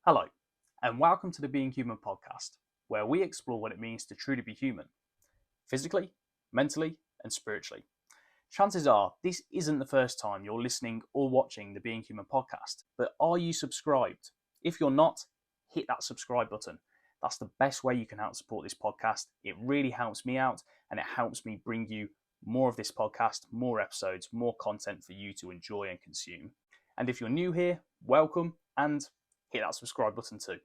Hello, and welcome to the Being Human podcast, where we explore what it means to truly be human, physically, mentally, and spiritually. Chances are this isn't the first time you're listening or watching the Being Human podcast, but are you subscribed? If you're not, hit that subscribe button. That's the best way you can help support this podcast. It really helps me out, and it helps me bring you more of this podcast, more episodes, more content for you to enjoy and consume. And if you're new here, welcome, and hit that subscribe button too.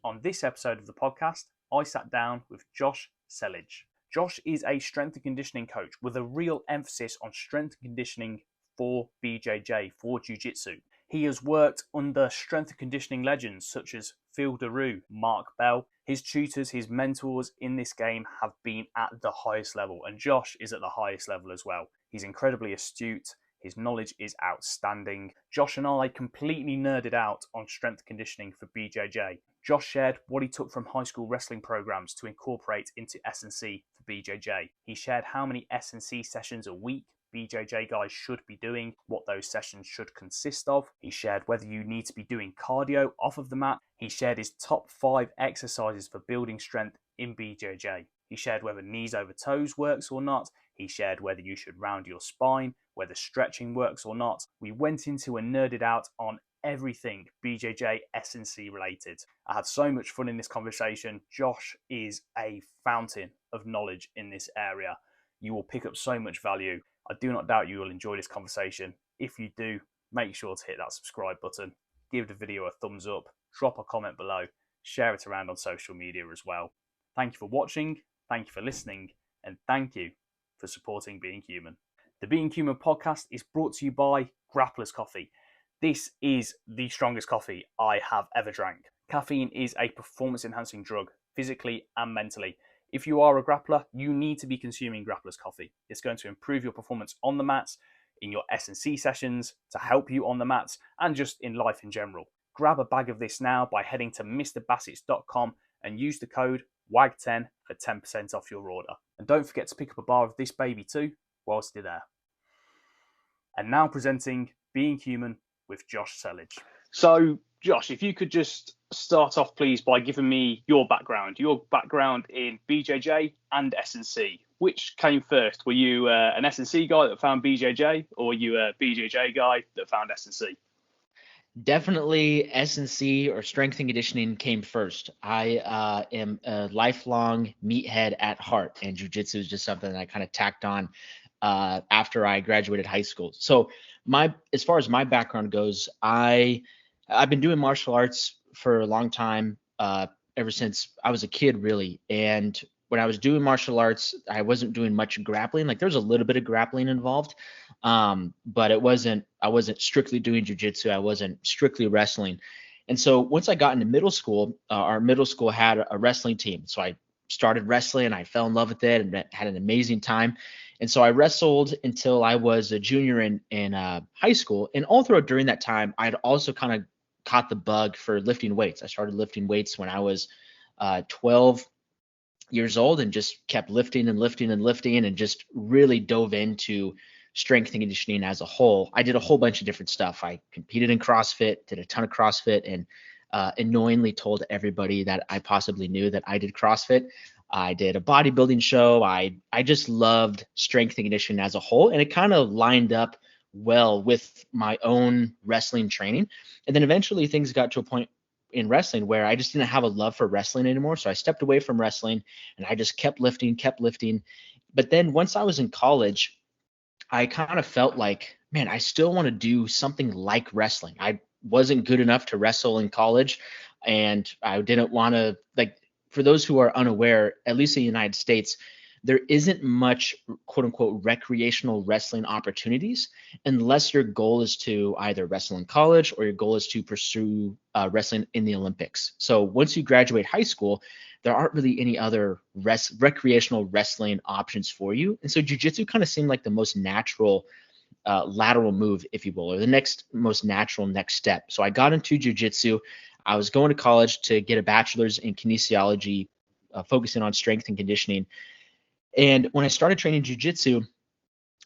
On this episode of the podcast, I sat down with Josh Settlage. Josh is a strength and conditioning coach with a real emphasis on strength and conditioning for BJJ, for jujitsu. He has worked under strength and conditioning legends such as Phil Daru, Mark Bell. His tutors, his mentors in this game have been at the highest level, and Josh is at the highest level as well. He's incredibly astute. His knowledge is outstanding. Josh and I completely nerded out on strength conditioning for BJJ. Josh shared what he took from high school wrestling programs to incorporate into S&C for BJJ. He shared how many S&C sessions a week BJJ guys should be doing, what those sessions should consist of. He shared whether you need to be doing cardio off of the mat. He shared his top 5 exercises for building strength in BJJ. He shared whether knees over toes works or not. He shared whether you should round your spine, whether stretching works or not. We went into and nerded out on everything BJJ S&C related. I had so much fun in this conversation. Josh is a fountain of knowledge in this area. You will pick up so much value. I do not doubt you will enjoy this conversation. If you do, make sure to hit that subscribe button, give the video a thumbs up, drop a comment below, share it around on social media as well. Thank you for watching, thank you for listening, and thank you for supporting Being Human. The Being Human podcast is brought to you by Grapplers Coffee. This is the strongest coffee I have ever drank. Caffeine is a performance-enhancing drug, physically and mentally. If you are a grappler, you need to be consuming Grapplers Coffee. It's going to improve your performance on the mats, in your S&C sessions, to help you on the mats, and just in life in general. Grab a bag of this now by heading to mrbassets.com and use the code WAG10 for 10% off your order. And don't forget to pick up a bar of this baby too, whilst you're there. And now presenting Being Human with Josh Settlage. So, Josh, if you could just start off, please, by giving me your background in BJJ and S&C. Which came first? Were you an S&C guy that found BJJ, or were you a BJJ guy that found S&C? Definitely S&C or strength and conditioning came first. I am a lifelong meathead at heart, and jiu-jitsu is just something that I kind of tacked on after I graduated high school. So as far as my background goes, I've been doing martial arts for a long time, ever since I was a kid, really. And when I was doing martial arts, I wasn't doing much grappling. Like, there's a little bit of grappling involved, but I wasn't strictly doing jiu-jitsu. I wasn't strictly wrestling. And so once I got into middle school, our middle school had a wrestling team. So I started wrestling. I fell in love with it and had an amazing time. And so I wrestled until I was a junior in high school. And all throughout during that time, I'd also kind of caught the bug for lifting weights. I started lifting weights when I was 12 years old, and just kept lifting and lifting and lifting, and just really dove into strength and conditioning as a whole. I did a whole bunch of different stuff. I competed in CrossFit, did a ton of CrossFit, and annoyingly told everybody that I possibly knew that I did CrossFit. I did a bodybuilding show. I just loved strength and conditioning as a whole, and it kind of lined up well with my own wrestling training. And then eventually things got to a point in wrestling where I just didn't have a love for wrestling anymore. So I stepped away from wrestling, and I just kept lifting. But then once I was in college, I kind of felt like, man, I still want to do something like wrestling. I wasn't good enough to wrestle in college, and I didn't want to, like, for those who are unaware, at least in the United States, there isn't much quote unquote recreational wrestling opportunities unless your goal is to either wrestle in college or your goal is to pursue wrestling in the Olympics. So once you graduate high school, there aren't really any other recreational wrestling options for you. And so jiu-jitsu kind of seemed like the most natural lateral move, if you will, or the next most natural next step. So I got into jiu-jitsu. I was going to college to get a bachelor's in kinesiology, focusing on strength and conditioning. And when I started training jiu-jitsu,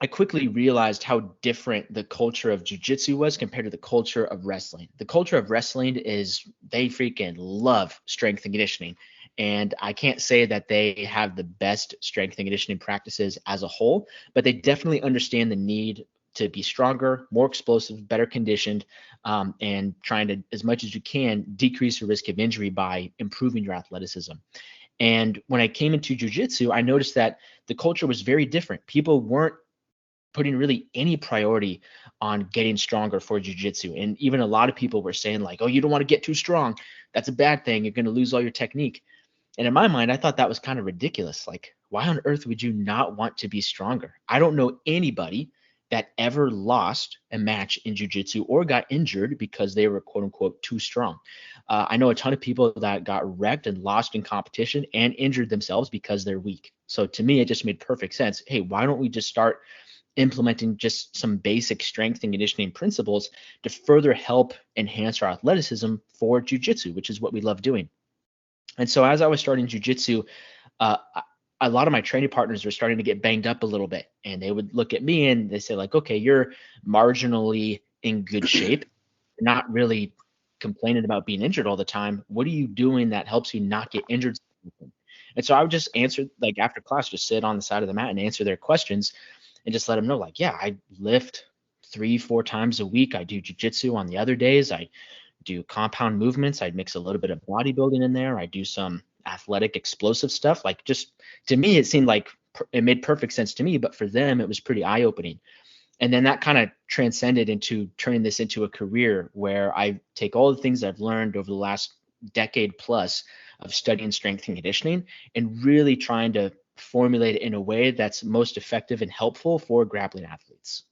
I quickly realized how different the culture of jujitsu was compared to the culture of wrestling. The culture of wrestling is they freaking love strength and conditioning. And I can't say that they have the best strength and conditioning practices as a whole, but they definitely understand the need to be stronger, more explosive, better conditioned, and trying to, as much as you can, decrease the risk of injury by improving your athleticism. And when I came into jujitsu, I noticed that the culture was very different. People weren't putting really any priority on getting stronger for jujitsu. And even a lot of people were saying like, oh, you don't want to get too strong. That's a bad thing. You're going to lose all your technique. And in my mind, I thought that was kind of ridiculous. Like, why on earth would you not want to be stronger? I don't know anybody that ever lost a match in jujitsu or got injured because they were quote unquote too strong. I know a ton of people that got wrecked and lost in competition and injured themselves because they're weak. So to me, it just made perfect sense. Hey, why don't we just start implementing just some basic strength and conditioning principles to further help enhance our athleticism for jujitsu, which is what we love doing. And so as I was starting jujitsu, uh, a lot of my training partners were starting to get banged up a little bit, and they would look at me and they say like, okay, you're marginally in good shape, not really complaining about being injured all the time. What are you doing that helps you not get injured? And so I would just answer, like after class, just sit on the side of the mat and answer their questions and just let them know, like, yeah, I lift 3-4 times a week. I do jujitsu on the other days. I do compound movements. I'd mix a little bit of bodybuilding in there. I do some athletic explosive stuff. Like, just to me, it seemed like it made perfect sense to me, but for them, it was pretty eye opening. And then that kind of transcended into turning this into a career where I take all the things I've learned over the last decade plus of studying strength and conditioning and really trying to formulate it in a way that's most effective and helpful for grappling athletes.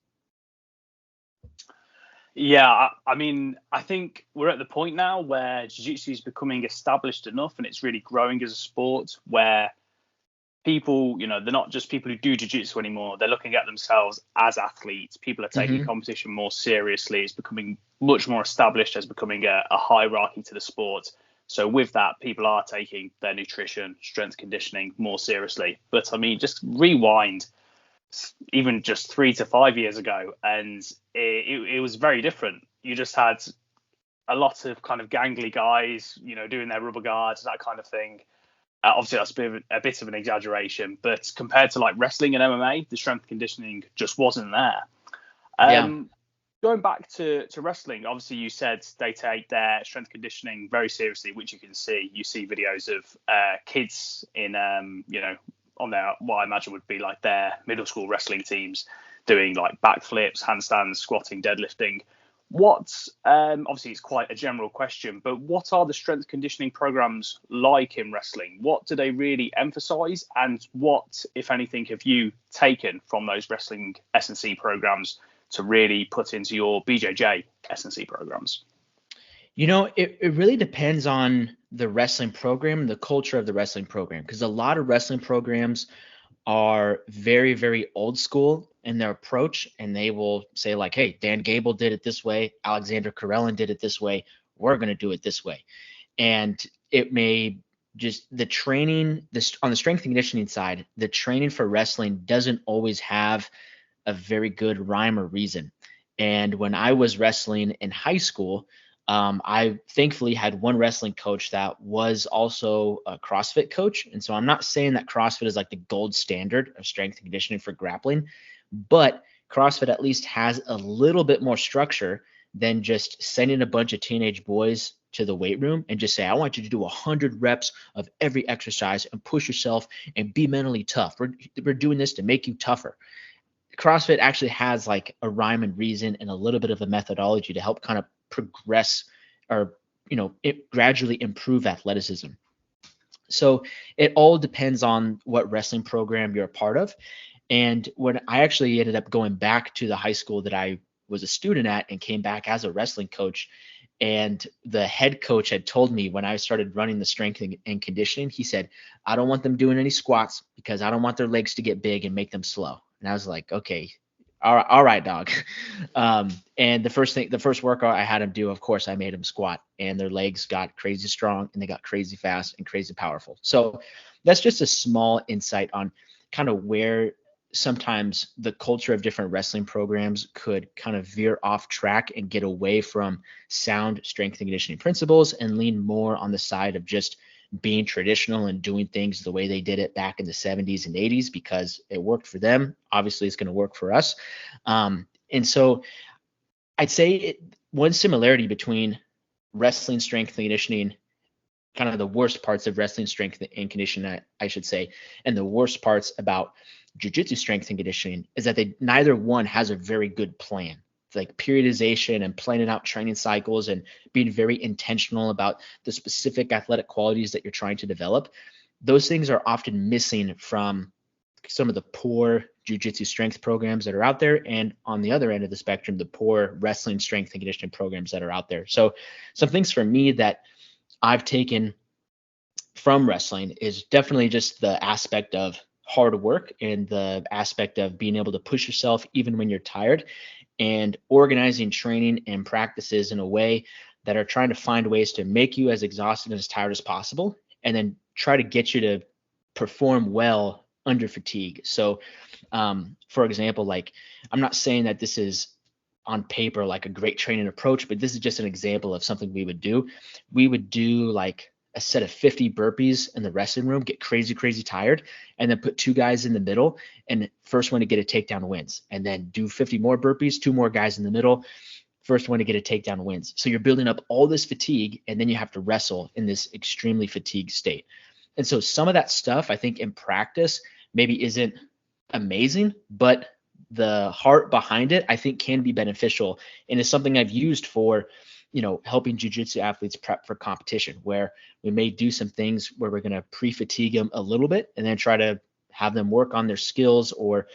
Yeah, I mean, I think we're at the point now where jiu-jitsu is becoming established enough and it's really growing as a sport where people, they're not just people who do jiu-jitsu anymore. They're looking at themselves as athletes. People are taking competition more seriously. It's becoming much more established as becoming a hierarchy to the sport. So with that, people are taking their nutrition, strength conditioning more seriously. But I mean, just rewind even just 3 to 5 years ago, and it was very different. You just had a lot of kind of gangly guys, doing their rubber guards, that kind of thing. Obviously, that's a bit of an exaggeration, but compared to like wrestling and MMA, the strength conditioning just wasn't there. Yeah. Going back to wrestling, obviously you said they take their strength conditioning very seriously, which you can see. You see videos of kids in, on their, what I imagine would be like their middle school wrestling teams doing like backflips, handstands, squatting, deadlifting. What, obviously it's quite a general question, but what are the strength conditioning programs like in wrestling? What do they really emphasize? And what, if anything, have you taken from those wrestling S&C programs to really put into your BJJ S&C programs? It really depends on the wrestling program, the culture of the wrestling program, because a lot of wrestling programs are very, very old school in their approach, and they will say like, hey, Dan Gable did it this way, Alexander Karelin did it this way, we're going to do it this way. And it may just, the training, this on the strength and conditioning side, the training for wrestling doesn't always have a very good rhyme or reason. And when I was wrestling in high school, I thankfully had one wrestling coach that was also a CrossFit coach. And so I'm not saying that CrossFit is like the gold standard of strength and conditioning for grappling, but CrossFit at least has a little bit more structure than just sending a bunch of teenage boys to the weight room and just say, I want you to do 100 reps of every exercise and push yourself and be mentally tough. We're doing this to make you tougher. CrossFit actually has like a rhyme and reason and a little bit of a methodology to help kind of progress or it gradually improve athleticism. So it all depends on what wrestling program you're a part of. And when I actually ended up going back to the high school that I was a student at and came back as a wrestling coach, and the head coach had told me when I started running the strength and conditioning, he said, I don't want them doing any squats because I don't want their legs to get big and make them slow. And I was like, okay, all right, dog. And the first workout I had him do, of course, I made him squat, and their legs got crazy strong and they got crazy fast and crazy powerful. So that's just a small insight on kind of where sometimes the culture of different wrestling programs could kind of veer off track and get away from sound strength and conditioning principles and lean more on the side of just being traditional and doing things the way they did it back in the 70s and 80s because it worked for them. Obviously, it's going to work for us. And so I'd say one similarity between wrestling strength and conditioning, kind of the worst parts of wrestling strength and conditioning, I should say, and the worst parts about jiu-jitsu strength and conditioning is that neither one has a very good plan. Like periodization and planning out training cycles and being very intentional about the specific athletic qualities that you're trying to develop. Those things are often missing from some of the poor jiu-jitsu strength programs that are out there, and on the other end of the spectrum, the poor wrestling strength and conditioning programs that are out there. So some things for me that I've taken from wrestling is definitely just the aspect of hard work and the aspect of being able to push yourself even when you're tired, and organizing training and practices in a way that are trying to find ways to make you as exhausted and as tired as possible, and then try to get you to perform well under fatigue. So, for example, like, I'm not saying that this is on paper like a great training approach, but this is just an example of something we would do. We would do like a set of 50 burpees in the wrestling room, get crazy tired, and then put 2 guys in the middle, and first one to get a takedown wins. And then do 50 more burpees, 2 more guys in the middle, first one to get a takedown wins. So you're building up all this fatigue, and then you have to wrestle in this extremely fatigued state. And so some of that stuff, I think in practice maybe isn't amazing, but the heart behind it, I think, can be beneficial, and is something I've used for, helping jiu-jitsu athletes prep for competition, where we may do some things where we're going to pre-fatigue them a little bit and then try to have them work on their skills or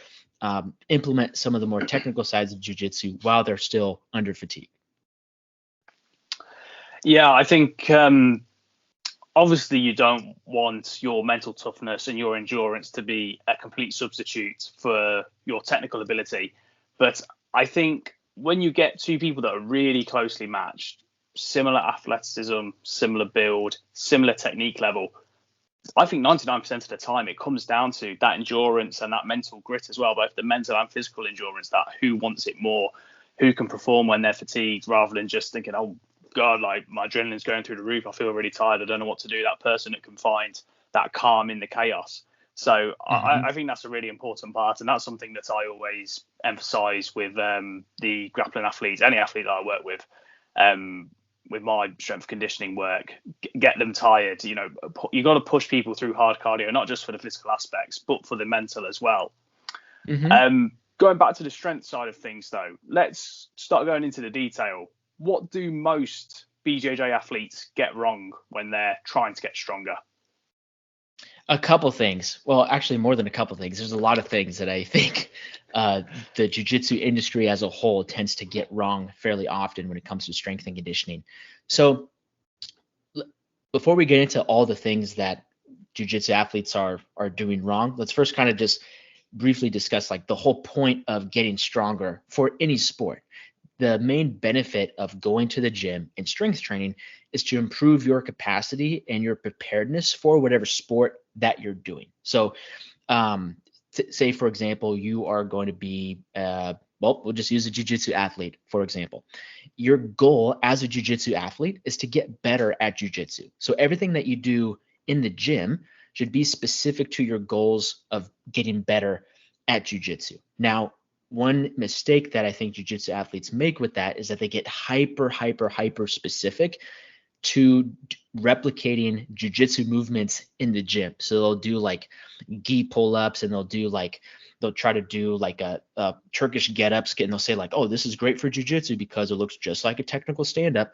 implement some of the more technical sides of jiu-jitsu while they're still under fatigue. Yeah, I think obviously you don't want your mental toughness and your endurance to be a complete substitute for your technical ability. But I think when you get 2 people that are really closely matched, similar athleticism, similar build, similar technique level, I think 99% of the time it comes down to that endurance and that mental grit as well, both the mental and physical endurance, that who wants it more, who can perform when they're fatigued, rather than just thinking, oh God, like my adrenaline's going through the roof, I feel really tired, I don't know what to do. That person that can find that calm in the chaos. So I think that's a really important part, and that's something that I always emphasize with the grappling athletes, any athlete that I work with my strength conditioning work. Get them tired. You got to push people through hard cardio, not just for the physical aspects, but for the mental as well. Going back to the strength side of things, though, let's start going into the detail. What do most BJJ athletes get wrong when they're trying to get stronger? A couple things. Well, actually more than a couple things. There's a lot of things that I think the jiu-jitsu industry as a whole tends to get wrong fairly often when it comes to strength and conditioning. So before we get into all the things that jiu-jitsu athletes are doing wrong, let's first kind of just briefly discuss like the whole point of getting stronger for any sport. The main benefit of going to the gym and strength training is to improve your capacity and your preparedness for whatever sport that you're doing. So say, for example, you are going to be, we'll just use a jiu-jitsu athlete, for example. Your goal as a jiu-jitsu athlete is to get better at jiu-jitsu. So everything that you do in the gym should be specific to your goals of getting better at jiu-jitsu. Now, one mistake that I think jiu-jitsu athletes make with that is that they get hyper specific to replicating jiu-jitsu movements in the gym. So they'll do like gi pull-ups, and they'll try to do like a Turkish get-ups, and they'll say like, oh, this is great for jiu-jitsu because it looks just like a technical stand-up.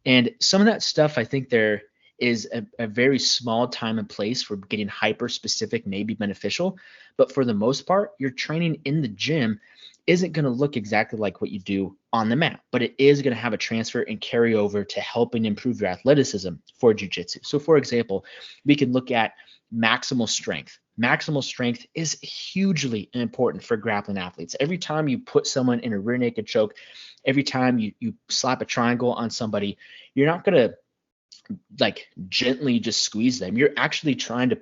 And some of that stuff, I think there is a very small time and place for getting hyper specific may be beneficial. But for the most part, your training in the gym isn't going to look exactly like what you do on the mat, but it is going to have a transfer and carry over to helping improve your athleticism for jiu-jitsu. So for example, we can look at maximal strength. Maximal strength is hugely important for grappling athletes. Every time you put someone in a rear naked choke, every time you slap a triangle on somebody, you're not going to like gently just squeeze them. You're actually trying to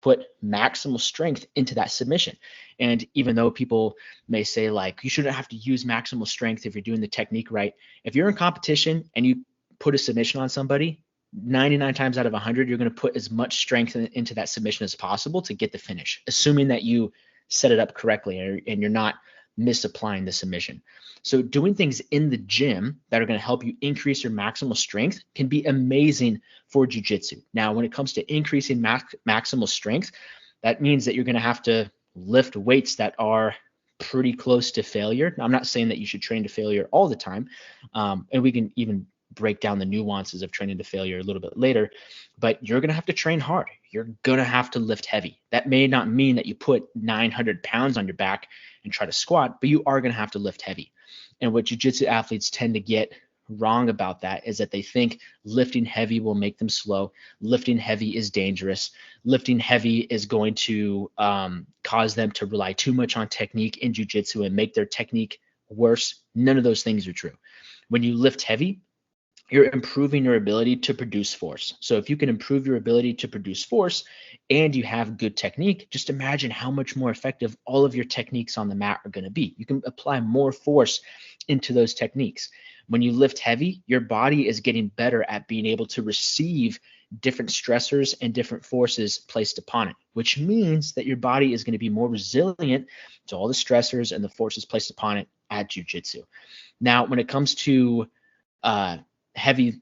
put maximal strength into that submission. And even though people may say like, you shouldn't have to use maximal strength if you're doing the technique right, if you're in competition and you put a submission on somebody, 99 times out of 100, you're going to put as much strength into that submission as possible to get the finish, assuming that you set it up correctly and you're not misapplying the submission. So doing things in the gym that are going to help you increase your maximal strength can be amazing for jiu-jitsu. Now, when it comes to increasing maximal strength, that means that you're going to have to lift weights that are pretty close to failure. Now, I'm not saying that you should train to failure all the time, and we can even break down the nuances of training to failure a little bit later, but you're going to have to train hard. You're going to have to lift heavy. That may not mean that you put 900 pounds on your back and try to squat, but you are going to have to lift heavy. And what jiu-jitsu athletes tend to get wrong about that is that they think lifting heavy will make them slow. Lifting heavy is dangerous. Lifting heavy is going to cause them to rely too much on technique in jiu-jitsu and make their technique worse. None of those things are true. When you lift heavy, you're improving your ability to produce force. So if you can improve your ability to produce force and you have good technique, just imagine how much more effective all of your techniques on the mat are going to be. You can apply more force into those techniques. When you lift heavy, your body is getting better at being able to receive different stressors and different forces placed upon it, which means that your body is going to be more resilient to all the stressors and the forces placed upon it at jiu-jitsu. Now, when it comes to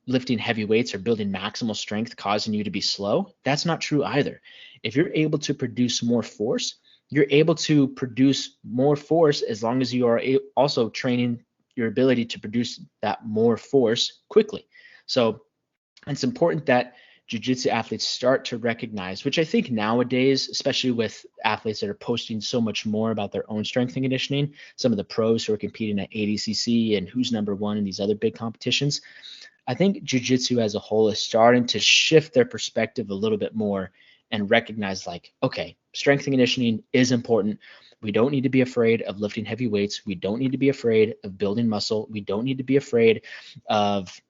lifting heavy weights or building maximal strength causing you to be slow, that's not true either. If you're able to produce more force, you're able to produce more force as long as you are also training your ability to produce that more force quickly. So it's important that jiu-jitsu athletes start to recognize, which I think nowadays, especially with athletes that are posting so much more about their own strength and conditioning, some of the pros who are competing at ADCC and who's number one in these other big competitions, I think jiu-jitsu as a whole is starting to shift their perspective a little bit more and recognize like, okay, strength and conditioning is important. We don't need to be afraid of lifting heavy weights. We don't need to be afraid of building muscle. We don't need to be afraid of,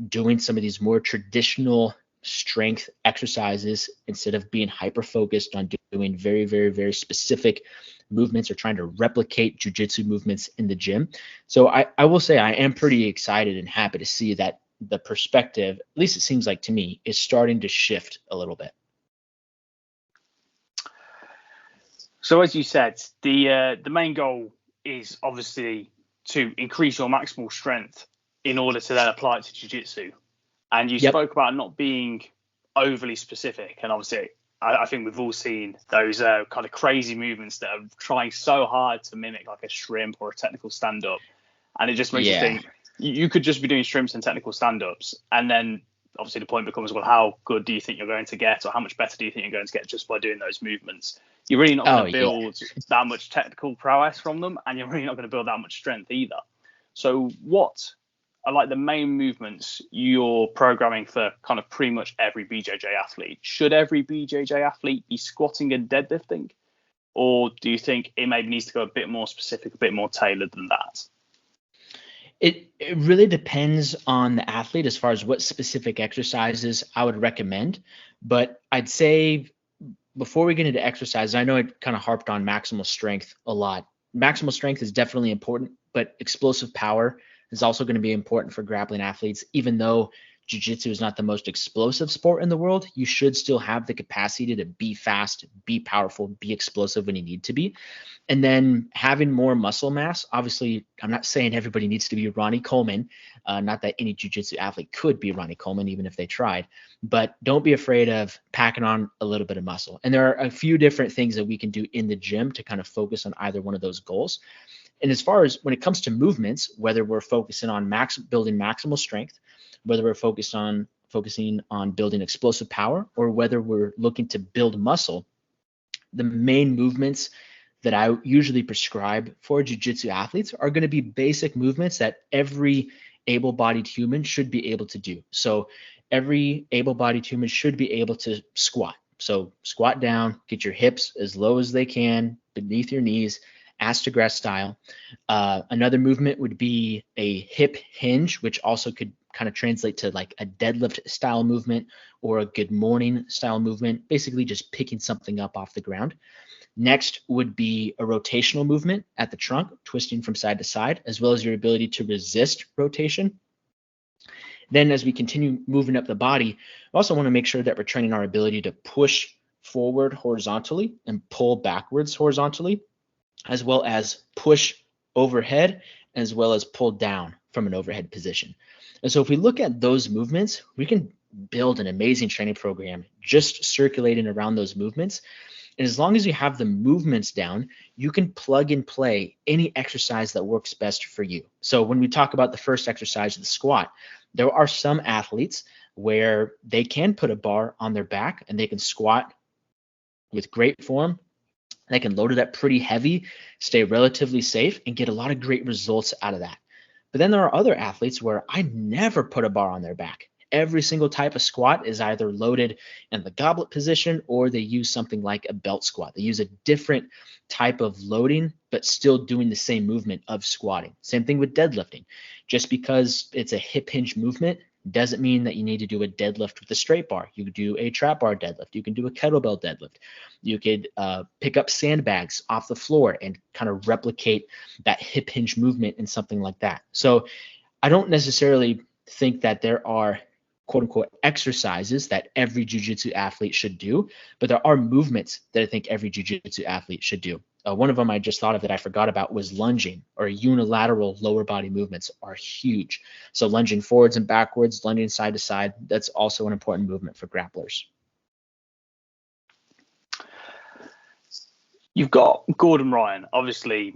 doing some of these more traditional strength exercises instead of being hyper-focused on doing very, very, very specific movements or trying to replicate jiu-jitsu movements in the gym. So I will say I am pretty excited and happy to see that the perspective, at least it seems like to me, is starting to shift a little bit. So as you said, the main goal is obviously to increase your maximal strength in order to then apply it to jiu-jitsu. And you spoke about not being overly specific. And obviously, I think we've all seen those kind of crazy movements that are trying so hard to mimic like a shrimp or a technical stand-up. And it just makes you think you could just be doing shrimps and technical stand-ups. And then obviously the point becomes, well, how good do you think you're going to get, or how much better do you think you're going to get just by doing those movements? You're really not going to build that much technical prowess from them, and you're really not going to build that much strength either. So what are like the main movements you're programming for kind of pretty much every BJJ athlete? Should every BJJ athlete be squatting and deadlifting? Or do you think it maybe needs to go a bit more specific, a bit more tailored than that? It really depends on the athlete as far as what specific exercises I would recommend. But I'd say before we get into exercises, I know I kind of harped on maximal strength a lot. Maximal strength is definitely important, but explosive power is also going to be important for grappling athletes. Even though jiu-jitsu is not the most explosive sport in the world, you should still have the capacity to be fast, be powerful, be explosive when you need to be. And then having more muscle mass, obviously, I'm not saying everybody needs to be Ronnie Coleman, not that any jiu-jitsu athlete could be Ronnie Coleman, even if they tried, but don't be afraid of packing on a little bit of muscle. And there are a few different things that we can do in the gym to kind of focus on either one of those goals. And as far as when it comes to movements, whether we're focusing on building maximal strength, whether we're focusing on building explosive power, or whether we're looking to build muscle, the main movements that I usually prescribe for jiu-jitsu athletes are going to be basic movements that every able-bodied human should be able to do. So every able-bodied human should be able to squat. So squat down, get your hips as low as they can beneath your knees, ass to grass style. Another movement would be a hip hinge, which also could kind of translate to like a deadlift style movement or a good morning style movement, basically just picking something up off the ground. Next would be a rotational movement at the trunk, twisting from side to side, as well as your ability to resist rotation. Then as we continue moving up the body, we also want to make sure that we're training our ability to push forward horizontally and pull backwards horizontally, as well as push overhead, as well as pull down from an overhead position. And so if we look at those movements, we can build an amazing training program just circulating around those movements. And as long as you have the movements down, you can plug and play any exercise that works best for you. So when we talk about the first exercise, the squat, there are some athletes where they can put a bar on their back and they can squat with great form. They can load it up pretty heavy, stay relatively safe, and get a lot of great results out of that. But then there are other athletes where I never put a bar on their back. Every single type of squat is either loaded in the goblet position or they use something like a belt squat. They use a different type of loading, but still doing the same movement of squatting. Same thing with deadlifting. Just because it's a hip hinge movement doesn't mean that you need to do a deadlift with a straight bar. You could do a trap bar deadlift. You can do a kettlebell deadlift. You could pick up sandbags off the floor and kind of replicate that hip hinge movement in something like that. So I don't necessarily think that there are quote unquote exercises that every jiu-jitsu athlete should do, but there are movements that I think every jiu-jitsu athlete should do. One of them I just thought of that I forgot about was lunging, or unilateral lower body movements are huge. So lunging forwards and backwards, lunging side to side, that's also an important movement for grapplers. You've got Gordon Ryan, obviously,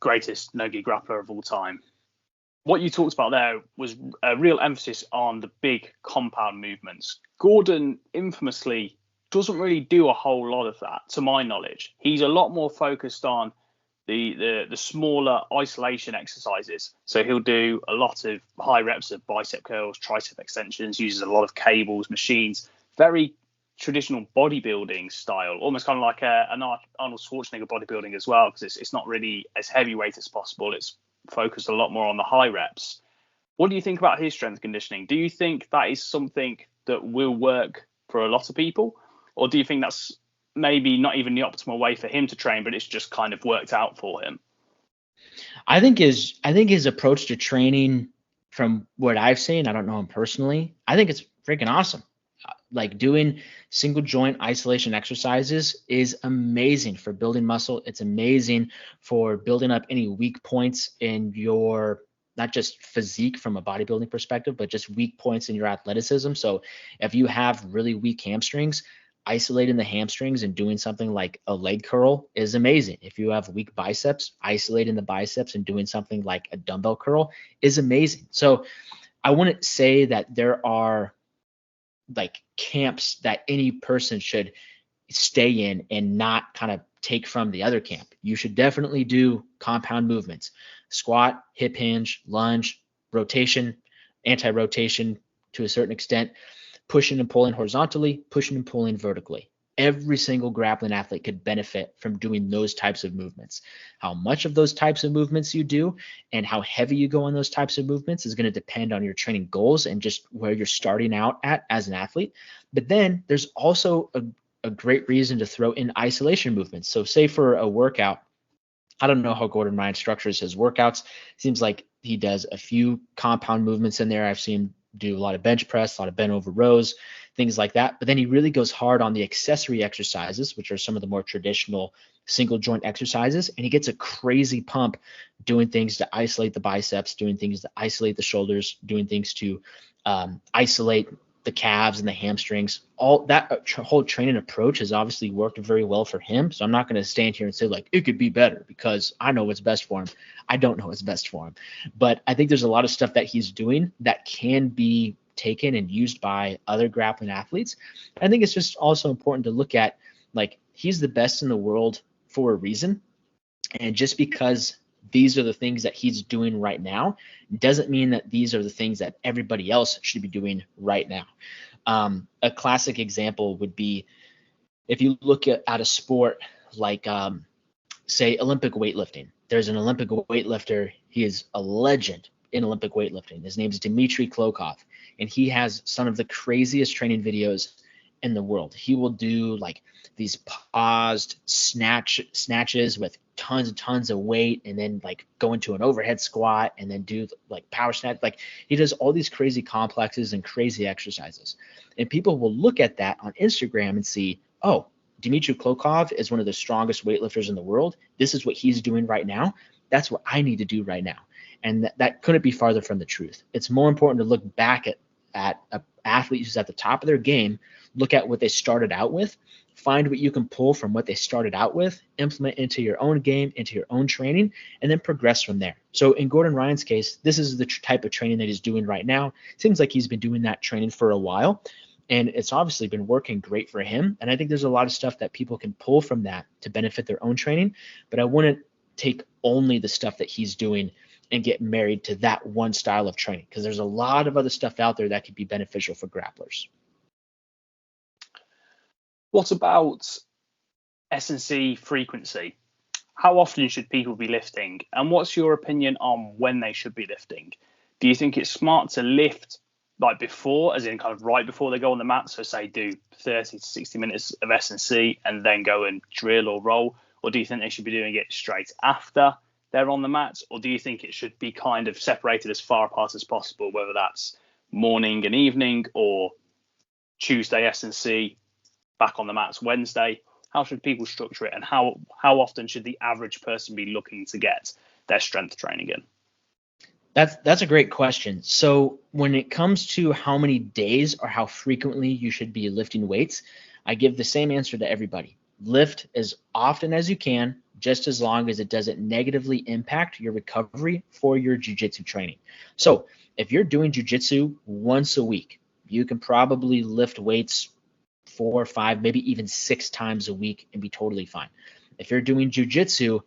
greatest nogi grappler of all time. What you talked about there was a real emphasis on the big compound movements. Gordon infamously doesn't really do a whole lot of that, to my knowledge. He's a lot more focused on the smaller isolation exercises. So he'll do a lot of high reps of bicep curls, tricep extensions, uses a lot of cables, machines, very traditional bodybuilding style, almost kind of like an Arnold Schwarzenegger bodybuilding as well, because it's not really as heavyweight as possible. It's focused a lot more on the high reps. What do you think about his strength conditioning? Do you think that is something that will work for a lot of people? Or do you think that's maybe not even the optimal way for him to train, but it's just kind of worked out for him? I think his approach to training, from what I've seen, I don't know him personally, I think it's freaking awesome. Like doing single joint isolation exercises is amazing for building muscle. It's amazing for building up any weak points in your, not just physique from a bodybuilding perspective, but just weak points in your athleticism. So if you have really weak hamstrings, isolating the hamstrings and doing something like a leg curl is amazing. If you have weak biceps, isolating the biceps and doing something like a dumbbell curl is amazing. So I wouldn't say that there are like camps that any person should stay in and not kind of take from the other camp. You should definitely do compound movements: squat, hip hinge, lunge, rotation, anti-rotation to a certain extent, pushing and pulling horizontally, pushing and pulling vertically. Every single grappling athlete could benefit from doing those types of movements. How much of those types of movements you do and how heavy you go on those types of movements is going to depend on your training goals and just where you're starting out at as an athlete. But then there's also a great reason to throw in isolation movements. So say for a workout, I don't know how Gordon Ryan structures his workouts. Seems like he does a few compound movements in there. I've seen him do a lot of bench press, a lot of bent over rows, things like that. But then he really goes hard on the accessory exercises, which are some of the more traditional single joint exercises. And he gets a crazy pump doing things to isolate the biceps, doing things to isolate the shoulders, doing things to isolate the calves and the hamstrings. All that whole training approach has obviously worked very well for him. So I'm not going to stand here and say like it could be better because I know what's best for him. I don't know what's best for him. But I think there's a lot of stuff that he's doing that can be taken and used by other grappling athletes. I think it's just also important to look at, like, he's the best in the world for a reason. And just because these are the things that he's doing right now doesn't mean that these are the things that everybody else should be doing right now. A classic example would be if you look at a sport like, say, Olympic weightlifting. There's an Olympic weightlifter. He is a legend. in Olympic weightlifting. His name is Dmitry Klokov, and he has some of the craziest training videos in the world. He will do like these paused snatches with tons and tons of weight, and then like go into an overhead squat and then do like power snatch. Like he does all these crazy complexes and crazy exercises. And people will look at that on Instagram and see, oh, Dmitry Klokov is one of the strongest weightlifters in the world. This is what he's doing right now. That's what I need to do right now. And that couldn't be farther from the truth. It's more important to look back at an athlete who's at the top of their game, look at what they started out with, find what you can pull from what they started out with, implement into your own game, into your own training, and then progress from there. So in Gordon Ryan's case, this is the type of training that he's doing right now. Seems like he's been doing that training for a while, and it's obviously been working great for him. And I think there's a lot of stuff that people can pull from that to benefit their own training, but I wouldn't take only the stuff that he's doing and get married to that one style of training, because there's a lot of other stuff out there that could be beneficial for grapplers. What about S&C frequency? How often should people be lifting? And what's your opinion on when they should be lifting? Do you think it's smart to lift like before, as in kind of right before they go on the mat? So say do 30 to 60 minutes of S&C and then go and drill or roll? Or do you think they should be doing it straight after they're on the mat? Or do you think it should be kind of separated as far apart as possible, whether that's morning and evening or Tuesday S&C, back on the mats Wednesday? How should people structure it, and how often should the average person be looking to get their strength training in? That's a great question. So when it comes to how many days or how frequently you should be lifting weights, I give the same answer to everybody. Lift as often as you can, just as long as it doesn't negatively impact your recovery for your jiu-jitsu training. So if you're doing jiu-jitsu once a week, you can probably lift weights 4 or 5, maybe even 6 times a week and be totally fine. If you're doing jiu-jitsu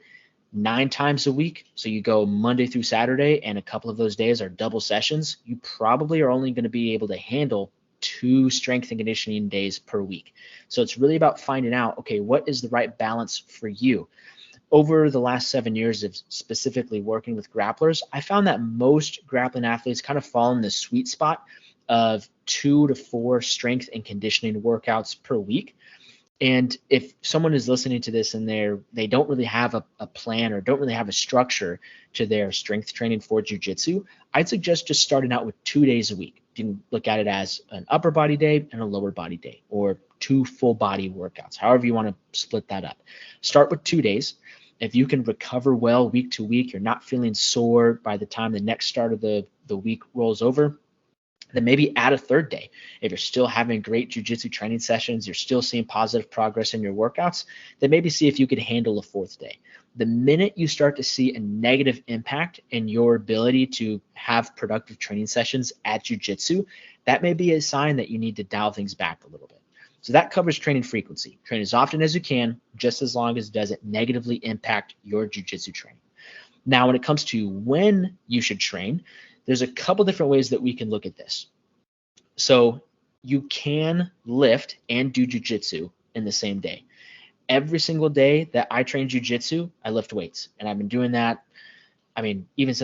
9 times a week, so you go Monday through Saturday and a couple of those days are double sessions, you probably are only going to be able to handle 2 strength and conditioning days per week. So it's really about finding out, okay, what is the right balance for you? Over the last 7 years of specifically working with grapplers, I found that most grappling athletes kind of fall in the sweet spot of 2 to 4 strength and conditioning workouts per week. And if someone is listening to this and they don't really have a plan or don't really have a structure to their strength training for jiu-jitsu, I'd suggest just starting out with 2 days a week. You can look at it as an upper body day and a lower body day, or 2 full body workouts, however you want to split that up. Start with 2 days. If you can recover well week to week, you're not feeling sore by the time the next start of the week rolls over, then maybe add a 3rd day. If you're still having great jiu-jitsu training sessions, you're still seeing positive progress in your workouts, then maybe see if you could handle a 4th day. The minute you start to see a negative impact in your ability to have productive training sessions at jiu-jitsu, that may be a sign that you need to dial things back a little bit. So that covers training frequency. Train as often as you can, just as long as it doesn't negatively impact your jiu-jitsu training. Now, when it comes to when you should train, there's a couple different ways that we can look at this. So you can lift and do jiu-jitsu in the same day. Every single day that I train jiu-jitsu, I lift weights. And I've been doing that, even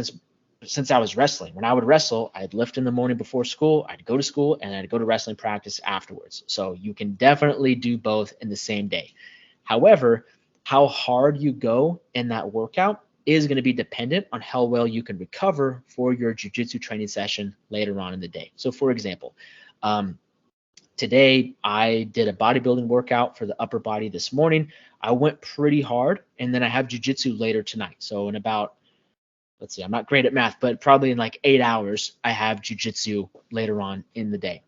since I was wrestling. When I would wrestle, I'd lift in the morning before school, I'd go to school, and I'd go to wrestling practice afterwards. So you can definitely do both in the same day. However, how hard you go in that workout is going to be dependent on how well you can recover for your jiu-jitsu training session later on in the day. So for example, today I did a bodybuilding workout for the upper body this morning. I went pretty hard, and then I have jiu-jitsu later tonight. So in about, I'm not great at math, but probably in like 8 hours, I have jiu-jitsu later on in the day.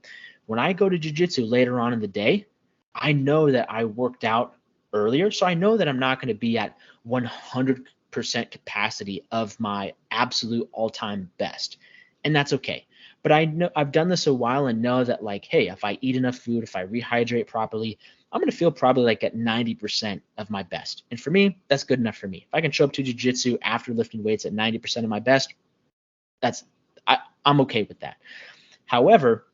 When I go to jiu-jitsu later on in the day, I know that I worked out earlier, so I know that I'm not going to be at 100% capacity of my absolute all-time best, and that's okay. But I know I've done this a while and know that, like, hey, if I eat enough food, if I rehydrate properly, I'm going to feel probably like at 90% of my best. And for me, that's good enough for me. If I can show up to jiu-jitsu after lifting weights at 90% of my best, I'm okay with that. However,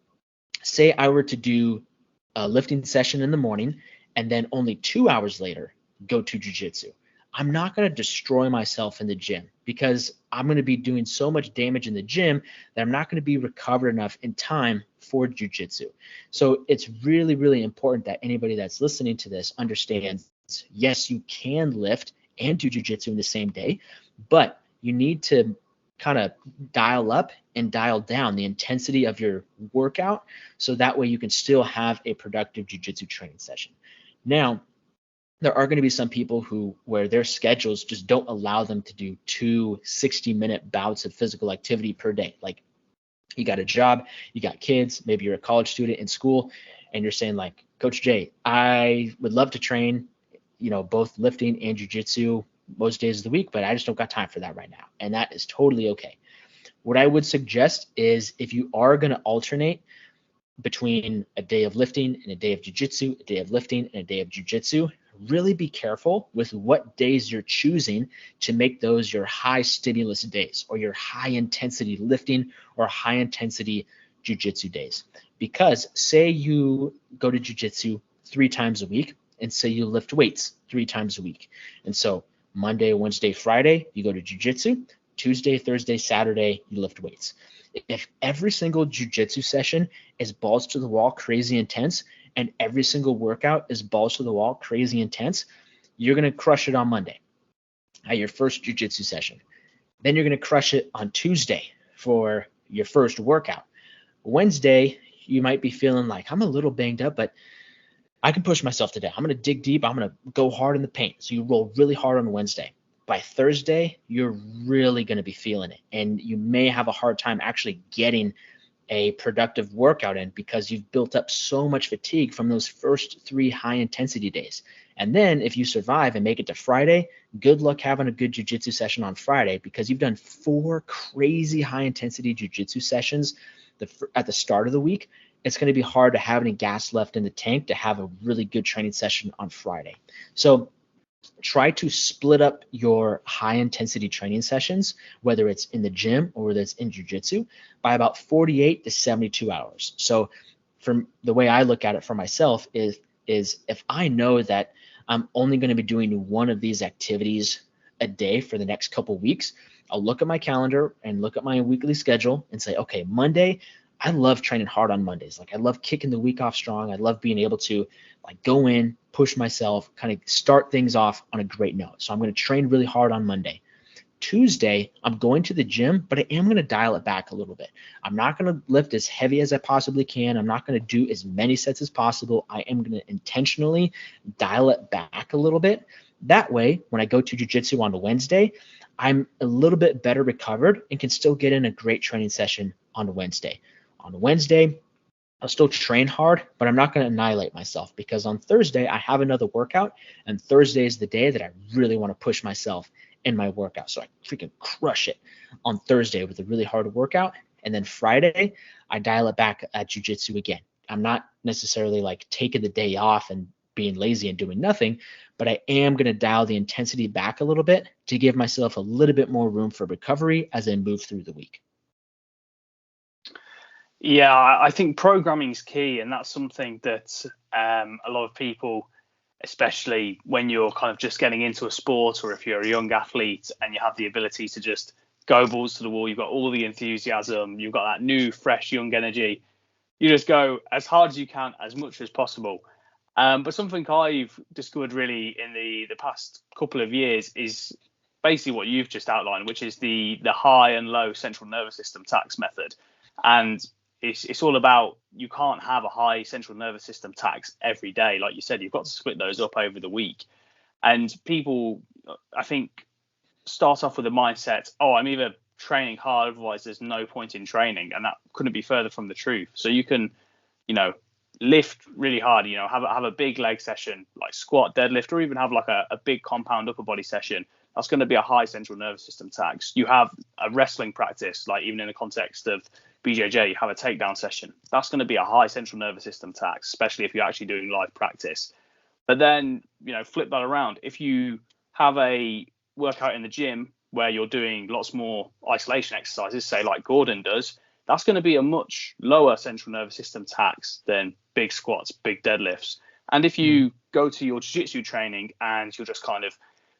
say I were to do a lifting session in the morning and then only 2 hours later go to jiu-jitsu. I'm not going to destroy myself in the gym because I'm going to be doing so much damage in the gym that I'm not going to be recovered enough in time for jujitsu. So it's really, really important that anybody that's listening to this understands, yes, you can lift and do jujitsu in the same day, but you need to kind of dial up and dial down the intensity of your workout so that way you can still have a productive jujitsu training session. Now, there are going to be some people where their schedules just don't allow them to do 2 60-minute bouts of physical activity per day. Like, you got a job, you got kids, maybe you're a college student in school, and you're saying like, Coach Jay, I would love to train, both lifting and jiu-jitsu most days of the week, but I just don't got time for that right now. And that is totally okay. What I would suggest is if you are going to alternate between a day of lifting and a day of jiu-jitsu, a day of lifting and a day of jiu-jitsu, really be careful with what days you're choosing to make those your high stimulus days or your high intensity lifting or high intensity jiu-jitsu days. Because say you go to jiu-jitsu 3 times a week and say you lift weights 3 times a week. And so Monday, Wednesday, Friday, you go to jiu-jitsu. Tuesday, Thursday, Saturday, you lift weights. If every single jiu-jitsu session is balls to the wall, crazy intense, and every single workout is balls to the wall, crazy intense, you're going to crush it on Monday at your first jiu-jitsu session. Then you're going to crush it on Tuesday for your first workout. Wednesday, you might be feeling like, I'm a little banged up, but I can push myself today. I'm going to dig deep. I'm going to go hard in the paint. So you roll really hard on Wednesday. By Thursday, you're really going to be feeling it. And you may have a hard time actually getting a productive workout in because you've built up so much fatigue from those first 3 high intensity days. And then if you survive and make it to Friday, good luck having a good jiu-jitsu session on Friday because you've done 4 crazy high intensity jiu-jitsu sessions at the start of the week. It's going to be hard to have any gas left in the tank to have a really good training session on Friday. So try to split up your high intensity training sessions, whether it's in the gym or whether it's in jiu-jitsu, by about 48 to 72 hours. So from the way I look at it for myself is if I know that I'm only going to be doing one of these activities a day for the next couple weeks, I'll look at my calendar and look at my weekly schedule and say, okay, Monday, I love training hard on Mondays. Like I love kicking the week off strong. I love being able to like go in, push myself, kind of start things off on a great note. So I'm going to train really hard on Monday. Tuesday, I'm going to the gym, but I am going to dial it back a little bit. I'm not going to lift as heavy as I possibly can. I'm not going to do as many sets as possible. I am going to intentionally dial it back a little bit. That way, when I go to jiu-jitsu on a Wednesday, I'm a little bit better recovered and can still get in a great training session on a Wednesday. On Wednesday, I'll still train hard, but I'm not going to annihilate myself because on Thursday, I have another workout, and Thursday is the day that I really want to push myself in my workout. So I freaking crush it on Thursday with a really hard workout. And then Friday, I dial it back at jiu-jitsu again. I'm not necessarily like taking the day off and being lazy and doing nothing, but I am going to dial the intensity back a little bit to give myself a little bit more room for recovery as I move through the week. Yeah, I think programming is key, and that's something that a lot of people, especially when you're kind of just getting into a sport or if you're a young athlete and you have the ability to just go balls to the wall, you've got all the enthusiasm, you've got that new, fresh, young energy. You just go as hard as you can, as much as possible. But something I've discovered really in the past couple of years is basically what you've just outlined, which is the high and low central nervous system tax method. And it's all about, you can't have a high central nervous system tax every day. Like you said, you've got to split those up over the week. And people, I think, start off with a mindset, oh, I'm either training hard, otherwise there's no point in training. And that couldn't be further from the truth. So you can, lift really hard, have a big leg session, like squat, deadlift, or even have like a big compound upper body session. That's going to be a high central nervous system tax. You have a wrestling practice, like even in the context of BJJ, you have a takedown session. That's going to be a high central nervous system tax, especially if you're actually doing live practice. But then, flip that around. If you have a workout in the gym where you're doing lots more isolation exercises, say like Gordon does, that's going to be a much lower central nervous system tax than big squats, big deadlifts. And if you go to your jiu-jitsu training and you're just kind of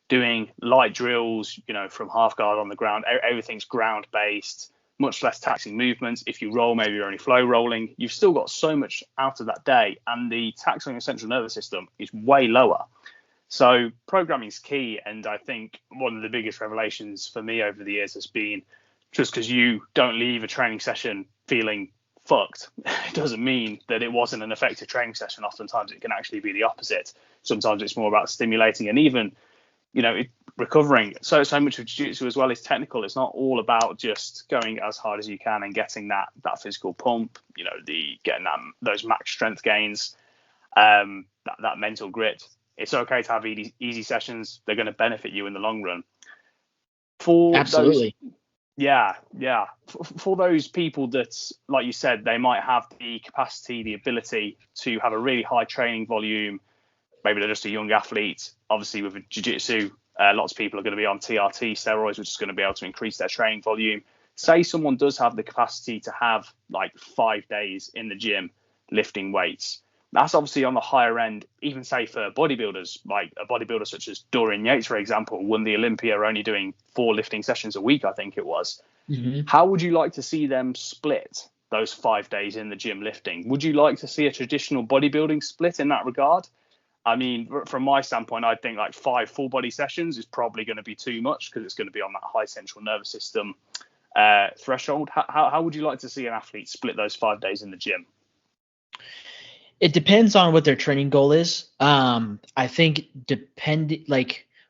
doing light drills, from half guard on the ground. Everything's ground based, much less taxing movements. If you roll, maybe you're only flow rolling. You've still got so much out of that day, and the tax on your central nervous system is way lower. So programming is key, and I think one of the biggest revelations for me over the years has been, just because you don't leave a training session feeling fucked, it doesn't mean that it wasn't an effective training session. Oftentimes it can actually be the opposite. Sometimes it's more about stimulating, and even recovering. So much of jiu-jitsu as well is technical. It's not all about just going as hard as you can and getting that physical pump, getting those max strength gains, that mental grit. It's okay to have easy sessions. They're going to benefit you in the long run. Absolutely. For those people that, like you said, they might have the capacity, the ability to have a really high training volume. Maybe they're just a young athlete. Obviously, with jiu-jitsu, lots of people are going to be on TRT steroids, which is going to be able to increase their training volume. Say someone does have the capacity to have like 5 days in the gym lifting weights. That's obviously on the higher end, even say for bodybuilders, like a bodybuilder such as Dorian Yates, for example, won the Olympia only doing 4 lifting sessions a week, I think it was. Mm-hmm. How would you like to see them split those 5 days in the gym lifting? Would you like to see a traditional bodybuilding split in that regard? I mean, from my standpoint, I think like 5 full body sessions is probably going to be too much, because it's going to be on that high central nervous system threshold. How would you like to see an athlete split those 5 days in the gym? It depends on what their training goal is. I think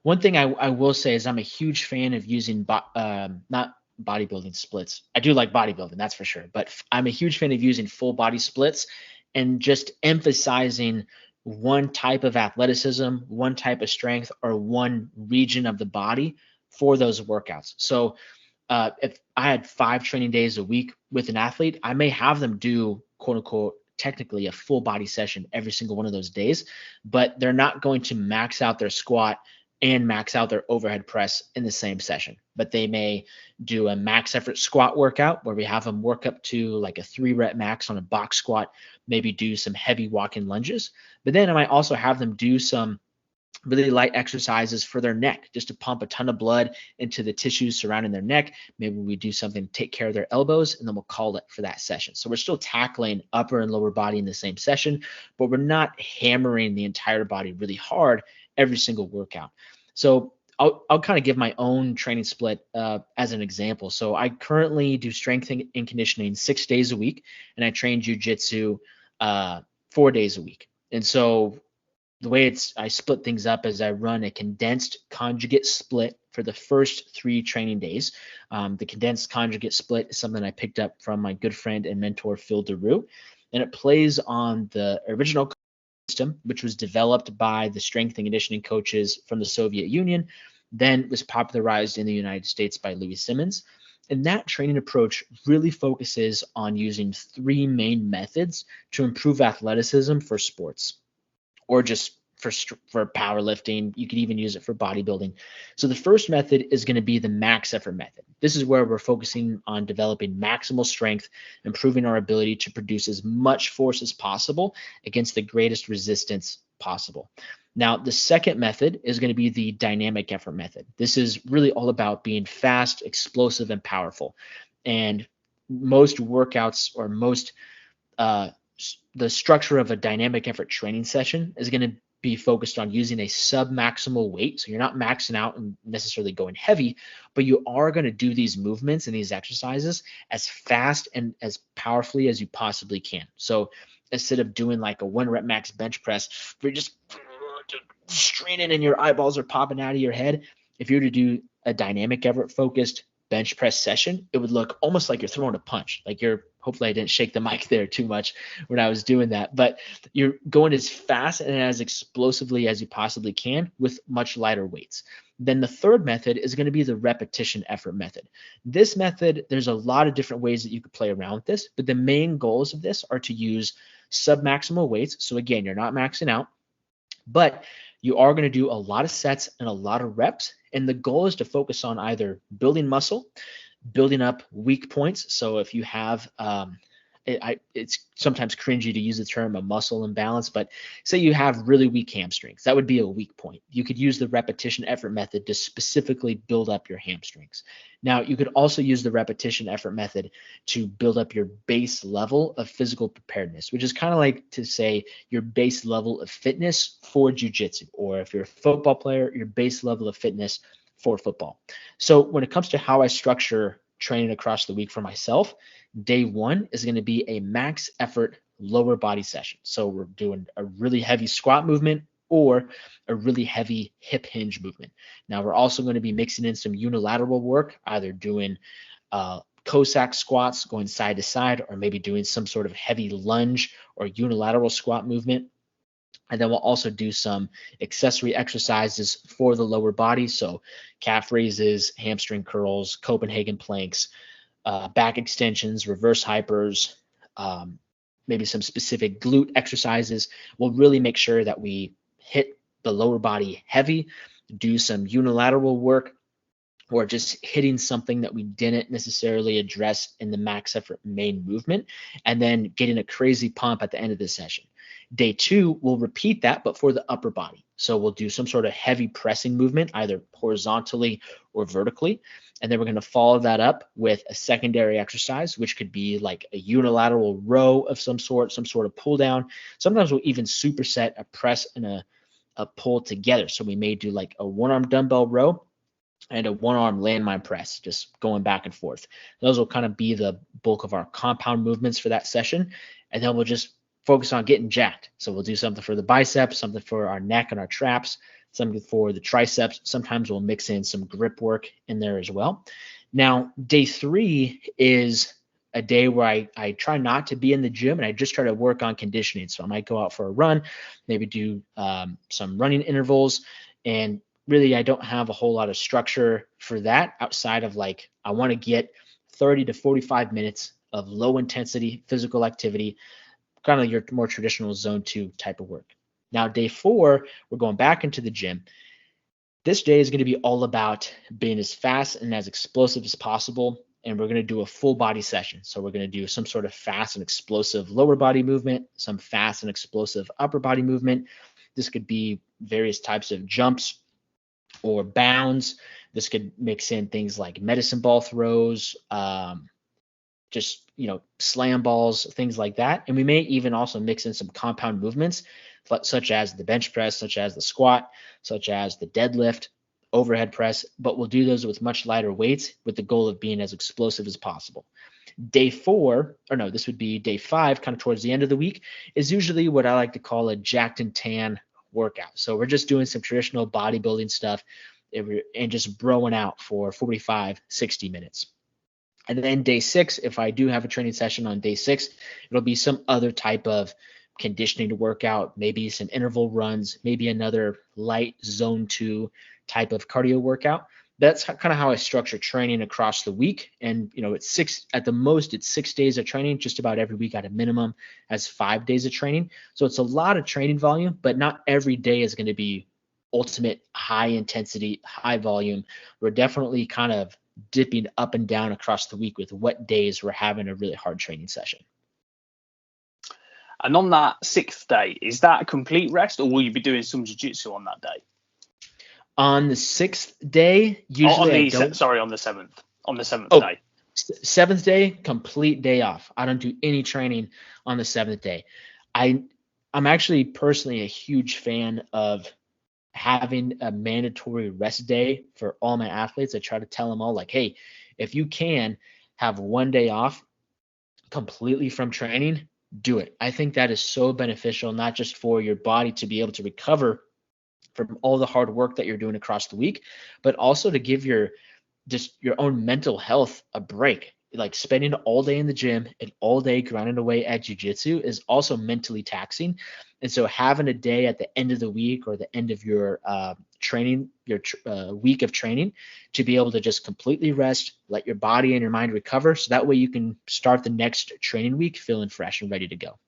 one thing I will say is I'm a huge fan of using not bodybuilding splits. I do like bodybuilding, that's for sure, but I'm a huge fan of using full body splits and just emphasizing one type of athleticism, one type of strength, or one region of the body for those workouts. So if I had 5 training days a week with an athlete, I may have them do quote unquote technically a full body session every single one of those days, but they're not going to max out their squat and max out their overhead press in the same session. But they may do a max effort squat workout where we have them work up to like a 3 rep max on a box squat, maybe do some heavy walk-in lunges. But then I might also have them do some really light exercises for their neck, just to pump a ton of blood into the tissues surrounding their neck. Maybe we do something to take care of their elbows, and then we'll call it for that session. So we're still tackling upper and lower body in the same session, but we're not hammering the entire body really hard every single workout. So I'll kind of give my own training split as an example. So I currently do strength and conditioning 6 days a week, and I train jiu-jitsu 4 days a week. And so the way I split things up is I run a condensed conjugate split for the first 3 training days. The condensed conjugate split is something I picked up from my good friend and mentor, Phil Daru, and it plays on the original system, which was developed by the strength and conditioning coaches from the Soviet Union, then was popularized in the United States by Louis Simmons. And that training approach really focuses on using 3 main methods to improve athleticism for sports, or just for powerlifting. You could even use it for bodybuilding. So the first method is going to be the max effort method. This is where we're focusing on developing maximal strength, improving our ability to produce as much force as possible against the greatest resistance possible. Now, the second method is going to be the dynamic effort method. This is really all about being fast, explosive, and powerful. And most workouts, or most the structure of a dynamic effort training session is going to be focused on using a sub-maximal weight. So you're not maxing out and necessarily going heavy, but you are going to do these movements and these exercises as fast and as powerfully as you possibly can. So instead of doing like a 1 rep max bench press, where you're just straining and your eyeballs are popping out of your head, if you were to do a dynamic effort focused bench press session, it would look almost like you're throwing a punch. Like hopefully I didn't shake the mic there too much when I was doing that, but you're going as fast and as explosively as you possibly can with much lighter weights. Then the third method is going to be the repetition effort method. This method, there's a lot of different ways that you could play around with this, but the main goals of this are to use sub-maximal weights. So again, you're not maxing out, but you are going to do a lot of sets and a lot of reps. And the goal is to focus on either building muscle, building up weak points. So if you have it's sometimes cringy to use the term a muscle imbalance, but say you have really weak hamstrings, that would be a weak point. You could use the repetition effort method to specifically build up your hamstrings. Now, you could also use the repetition effort method to build up your base level of physical preparedness, which is kind of like to say your base level of fitness for jujitsu, or if you're a football player, your base level of fitness for football. So when it comes to how I structure training across the week for myself, day one is going to be a max effort lower body session. So we're doing a really heavy squat movement or a really heavy hip hinge movement. Now we're also going to be mixing in some unilateral work, either doing Cossack squats going side to side, or maybe doing some sort of heavy lunge or unilateral squat movement. And then we'll also do some accessory exercises for the lower body. So calf raises, hamstring curls, Copenhagen planks, back extensions, reverse hypers, maybe some specific glute exercises. We'll really make sure that we hit the lower body heavy, do some unilateral work, or just hitting something that we didn't necessarily address in the max effort main movement, and then getting a crazy pump at the end of the session. Day two, we'll repeat that, but for the upper body. So we'll do some sort of heavy pressing movement, either horizontally or vertically. And then we're going to follow that up with a secondary exercise, which could be like a unilateral row of some sort of pull down. Sometimes we'll even superset a press and a pull together. So we may do like a one-arm dumbbell row and a one-arm landmine press, just going back and forth. Those will kind of be the bulk of our compound movements for that session. And then we'll just focus on getting jacked. So we'll do something for the biceps, something for our neck and our traps, something for the triceps. Sometimes we'll mix in some grip work in there as well. Now, day three is a day where I try not to be in the gym, and I just try to work on conditioning. So I might go out for a run, maybe do some running intervals, and really I don't have a whole lot of structure for that outside of like I want to get 30 to 45 minutes of low intensity physical activity, kind of your more traditional zone 2 type of work. Now, day four, we're going back into the gym. This day is going to be all about being as fast and as explosive as possible, and we're going to do a full body session. So we're going to do some sort of fast and explosive lower body movement, some fast and explosive upper body movement. This could be various types of jumps or bounds. This could mix in things like medicine ball throws, just, slam balls, things like that. And we may even also mix in some compound movements, such as the bench press, such as the squat, such as the deadlift, overhead press, but we'll do those with much lighter weights with the goal of being as explosive as possible. Day four, or no, this would be day five, kind of towards the end of the week, is usually what I like to call a jacked and tan workout. So we're just doing some traditional bodybuilding stuff and just broing out for 45, 60 minutes. And then day six, if I do have a training session on day six, it'll be some other type of conditioning to work out, maybe some interval runs, maybe another light zone 2 type of cardio workout. That's kind of how I structure training across the week. And, it's at the most, it's 6 days of training, just about every week at a minimum as 5 days of training. So it's a lot of training volume, but not every day is going to be ultimate high intensity, high volume. We're definitely kind of dipping up and down across the week with what days we're having a really hard training session. And on that sixth day, is that a complete rest, or will you be doing some jiu-jitsu on that day? On the sixth day, usually on the seventh. On the seventh day. Seventh day, complete day off. I don't do any training on the seventh day. I'm actually personally a huge fan of having a mandatory rest day for all my athletes. I try to tell them all, like, hey, if you can have one day off completely from training, do it. I think that is so beneficial, not just for your body to be able to recover from all the hard work that you're doing across the week, but also to give your own mental health a break. Like spending all day in the gym and all day grinding away at jiu-jitsu is also mentally taxing. And so having a day at the end of the week or the end of your training, your week of training, to be able to just completely rest, let your body and your mind recover, so that way you can start the next training week feeling fresh and ready to go.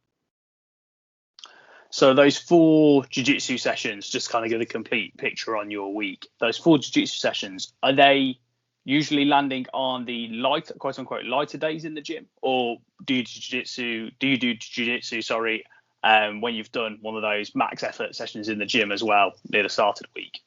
So those 4 jiu-jitsu sessions, just kind of get a complete picture on your week. Those 4 jiu-jitsu sessions, are they usually landing on the light, quote unquote, lighter days in the gym, or do you do jiu-jitsu, sorry, when you've done one of those max effort sessions in the gym as well near the start of the week?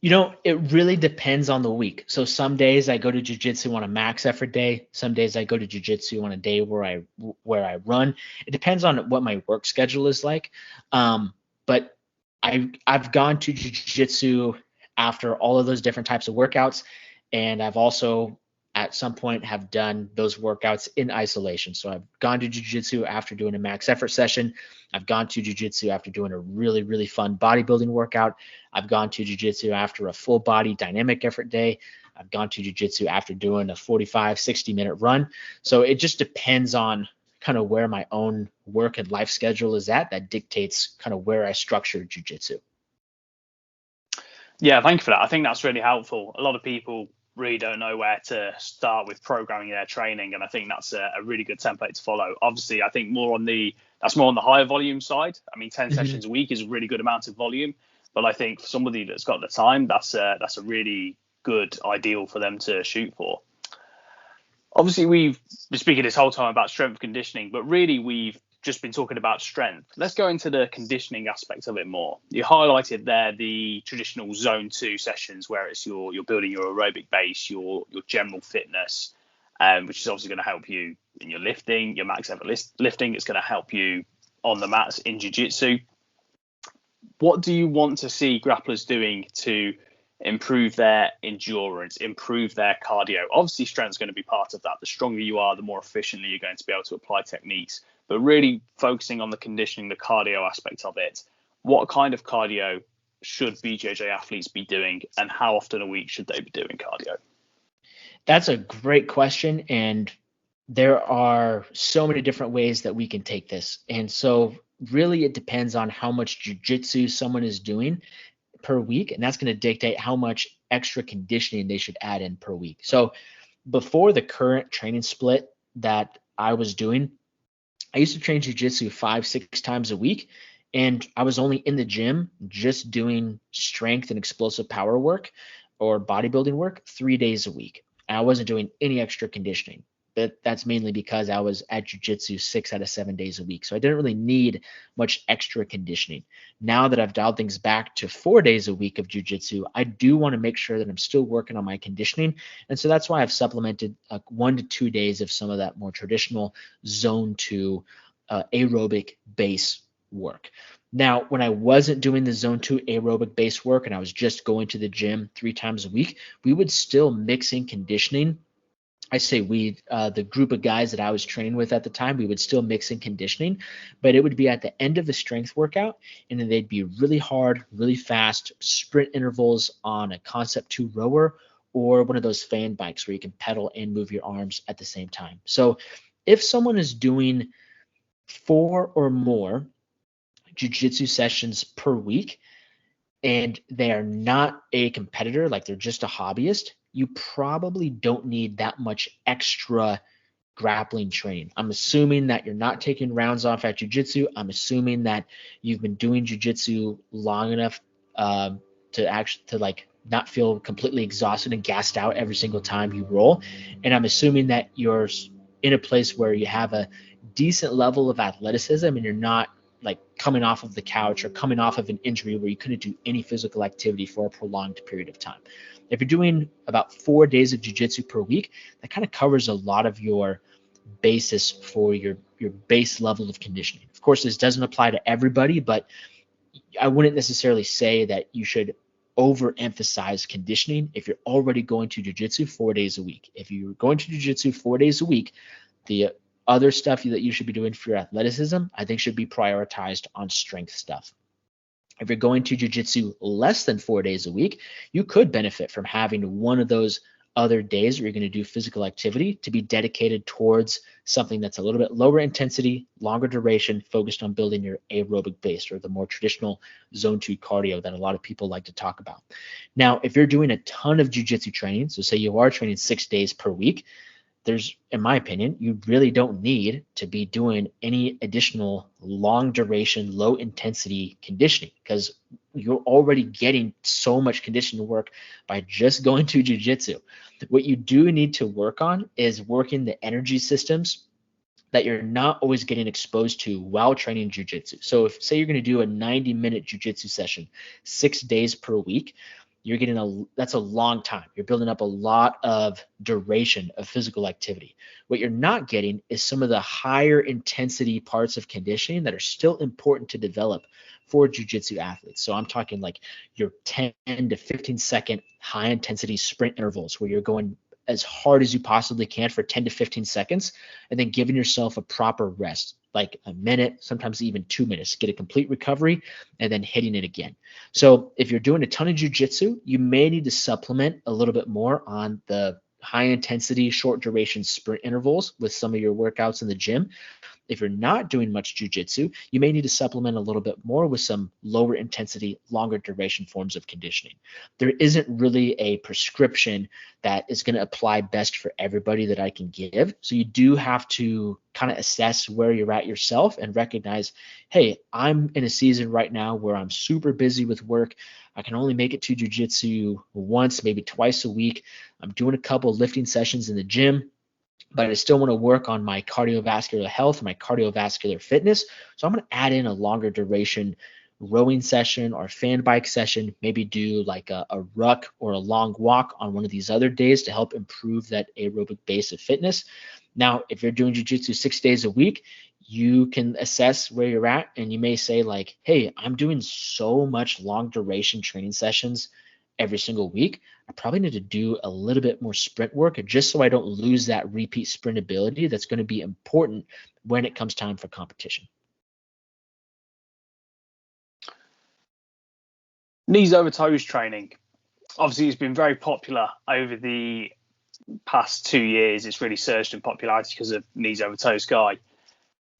You know, it really depends on the week. So some days I go to jiu-jitsu on a max effort day. Some days I go to jiu-jitsu on a day where I run. It depends on what my work schedule is like. But I've gone to jiu-jitsu after all of those different types of workouts, and I've also at some point have done those workouts in isolation. So I've gone to jiu-jitsu after doing a max effort session. I've gone to jiu-jitsu after doing a really, really fun bodybuilding workout. I've gone to jiu-jitsu after a full body dynamic effort day. I've gone to jiu-jitsu after doing a 45, 60-minute run. So it just depends on kind of where my own work and life schedule is at. That dictates kind of where I structure jiu-jitsu. Yeah, thank you for that. I think that's really helpful. A lot of people really don't know where to start with programming their training, and I think that's a really good template to follow. Obviously, I think that's more on the higher volume side. I mean, 10 sessions a week is a really good amount of volume, but I think for somebody that's got the time, that's a really good ideal for them to shoot for. Obviously, we've been speaking this whole time about strength conditioning, but really we've just been talking about strength. Let's go into the conditioning aspect of it more. You highlighted there the traditional zone 2 sessions where it's you're building your aerobic base, your general fitness, which is obviously going to help you in your lifting, your max effort lifting. It's going to help you on the mats in jiu-jitsu. What do you want to see grapplers doing to improve their endurance, improve their cardio? Obviously, strength is going to be part of that. The stronger you are, the more efficiently you're going to be able to apply techniques. But really focusing on the conditioning, the cardio aspect of it. What kind of cardio should BJJ athletes be doing, and how often a week should they be doing cardio? That's a great question, and there are so many different ways that we can take this. And so really it depends on how much jiu-jitsu someone is doing per week, and that's going to dictate how much extra conditioning they should add in per week. So before the current training split that I was doing, I used to train jiu-jitsu 5-6 times a week, and I was only in the gym just doing strength and explosive power work or bodybuilding work 3 days a week. And I wasn't doing any extra conditioning. But that's mainly because I was at jiu-jitsu 6 out of 7 days a week. So I didn't really need much extra conditioning. Now that I've dialed things back to 4 days a week of jiu-jitsu, I do want to make sure that I'm still working on my conditioning. And so that's why I've supplemented 1 to 2 days of some of that more traditional zone 2 aerobic base work. Now, when I wasn't doing the zone 2 aerobic base work and I was just going to the gym 3 times a week, we would still mix in conditioning. I say we, the group of guys that I was training with at the time, we would still mix in conditioning, but it would be at the end of the strength workout, and then they'd be really hard, really fast sprint intervals on a Concept 2 rower or one of those fan bikes where you can pedal and move your arms at the same time. So if someone is doing 4 or more jiu-jitsu sessions per week and they are not a competitor, like they're just a hobbyist, you probably don't need that much extra grappling training. I'm assuming that you're not taking rounds off at jiu-jitsu. I'm assuming that you've been doing jiu-jitsu long enough to like not feel completely exhausted and gassed out every single time you roll. And I'm assuming that you're in a place where you have a decent level of athleticism and you're not like coming off of the couch or coming off of an injury where you couldn't do any physical activity for a prolonged period of time. If you're doing about 4 days of jiu-jitsu per week, that kind of covers a lot of your basis for your base level of conditioning. Of course, this doesn't apply to everybody, but I wouldn't necessarily say that you should overemphasize conditioning if you're already going to jiu-jitsu 4 days a week. If you're going to jiu-jitsu 4 days a week, the other stuff that you should be doing for your athleticism, I think, should be prioritized on strength stuff. If you're going to jiu-jitsu less than 4 days a week, you could benefit from having one of those other days where you're going to do physical activity to be dedicated towards something that's a little bit lower intensity, longer duration, focused on building your aerobic base, or the more traditional zone 2 cardio that a lot of people like to talk about. Now, if you're doing a ton of jiu-jitsu training, so say you are training 6 days per week, there's, in my opinion, you really don't need to be doing any additional long duration, low intensity conditioning, because you're already getting so much conditioning work by just going to jiu-jitsu. What you do need to work on is working the energy systems that you're not always getting exposed to while training jiu-jitsu. So if say you're going to do a 90-minute jiu-jitsu session 6 days per week, you're getting that's a long time. You're building up a lot of duration of physical activity. What you're not getting is some of the higher intensity parts of conditioning that are still important to develop for jiu-jitsu athletes. So I'm talking like your 10 to 15 second high intensity sprint intervals where you're going as hard as you possibly can for 10 to 15 seconds, and then giving yourself a proper rest, like a minute, sometimes even 2 minutes, get a complete recovery, and then hitting it again. So if you're doing a ton of jiu-jitsu, you may need to supplement a little bit more on the high intensity, short duration sprint intervals with some of your workouts in the gym. If you're not doing much jiu-jitsu, you may need to supplement a little bit more with some lower intensity, longer duration forms of conditioning. There isn't really a prescription that is going to apply best for everybody that I can give. So you do have to kind of assess where you're at yourself and recognize, hey, I'm in a season right now where I'm super busy with work. I can only make it to jiu-jitsu once, maybe twice a week. I'm doing a couple of lifting sessions in the gym, but I still want to work on my cardiovascular health, my cardiovascular fitness. So I'm going to add in a longer duration rowing session or fan bike session, maybe do like a ruck or a long walk on one of these other days to help improve that aerobic base of fitness. Now, if you're doing jiu-jitsu 6 days a week, you can assess where you're at, and you may say like, hey, I'm doing so much long duration training sessions every single week. I probably need to do a little bit more sprint work just so I don't lose that repeat sprint ability that's going to be important when it comes time for competition. Knees over toes training. Obviously, it's been very popular over the past 2 years. It's really surged in popularity because of knees over toes guy.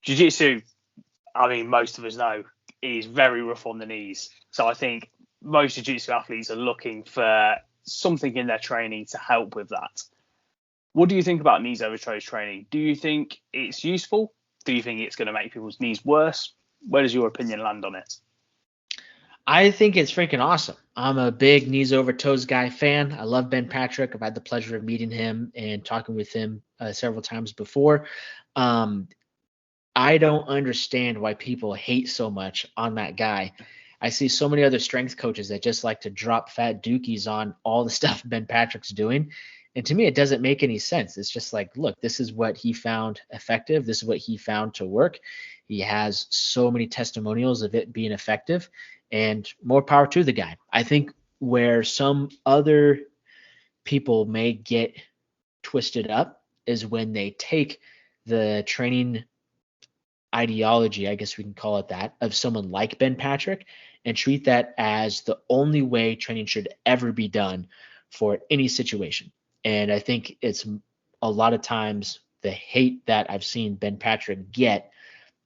Jiu-jitsu, I mean, most of us know, is very rough on the knees. So I think most jiu-jitsu athletes are looking for something in their training to help with that. What do you think about knees over toes training? Do you think it's useful? Do you think it's going to make people's knees worse? Where does your opinion land on it? I think it's freaking awesome. I'm a big knees over toes guy fan. I love Ben Patrick. I've had the pleasure of meeting him and talking with him several times before. I don't understand why people hate so much on that guy. I see so many other strength coaches that just like to drop fat dookies on all the stuff Ben Patrick's doing. And to me, it doesn't make any sense. It's just like, look, this is what he found effective. This is what he found to work. He has so many testimonials of it being effective, and more power to the guy. I think where some other people may get twisted up is when they take the training ideology, I guess we can call it that, of someone like Ben Patrick and treat that as the only way training should ever be done for any situation. And I think it's a lot of times the hate that I've seen Ben Patrick get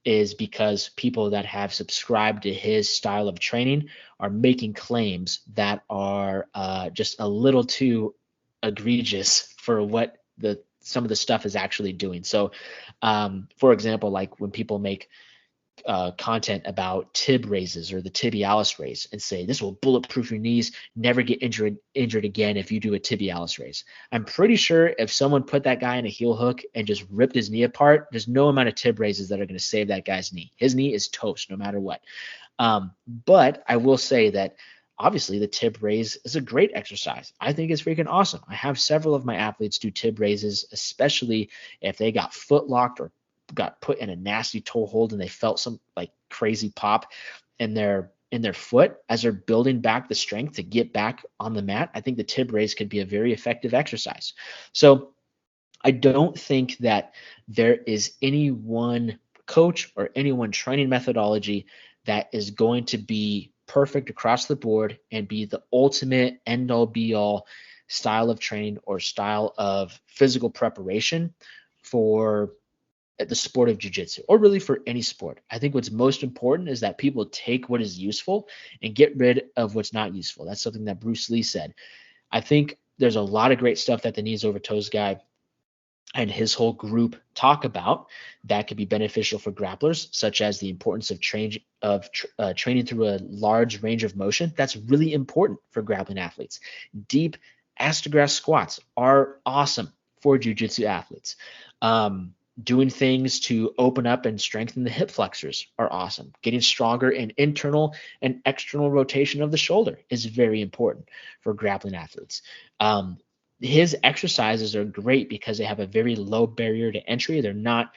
is because people that have subscribed to his style of training are making claims that are just a little too egregious for what some of the stuff is actually doing. So, for example, like when people make content about tib raises or the tibialis raise and say this will bulletproof your knees, never get injured again if you do a tibialis raise. I'm pretty sure if someone put that guy in a heel hook and just ripped his knee apart, there's no amount of tib raises that are going to save that guy's knee. His knee is toast no matter what. But I will say that obviously the tib raise is a great exercise. I think it's freaking awesome. I have several of my athletes do tib raises, especially if they got foot locked or got put in a nasty toe hold and they felt some like crazy pop in their foot as they're building back the strength to get back on the mat. I think the tib raise could be a very effective exercise. So I don't think that there is any one coach or any one training methodology that is going to be perfect across the board and be the ultimate end all be all style of training or style of physical preparation for the sport of jiu-jitsu, or really for any sport. I think what's most important is that people take what is useful and get rid of what's not useful. That's something that Bruce Lee said. I think there's a lot of great stuff that the knees over toes guy and his whole group talk about that could be beneficial for grapplers, such as the importance of training through a large range of motion. That's really important for grappling athletes. Deep ass-to-grass squats are awesome for jiu-jitsu athletes. Doing things to open up and strengthen the hip flexors are awesome. Getting stronger in internal and external rotation of the shoulder is very important for grappling athletes. His exercises are great because they have a very low barrier to entry. They're not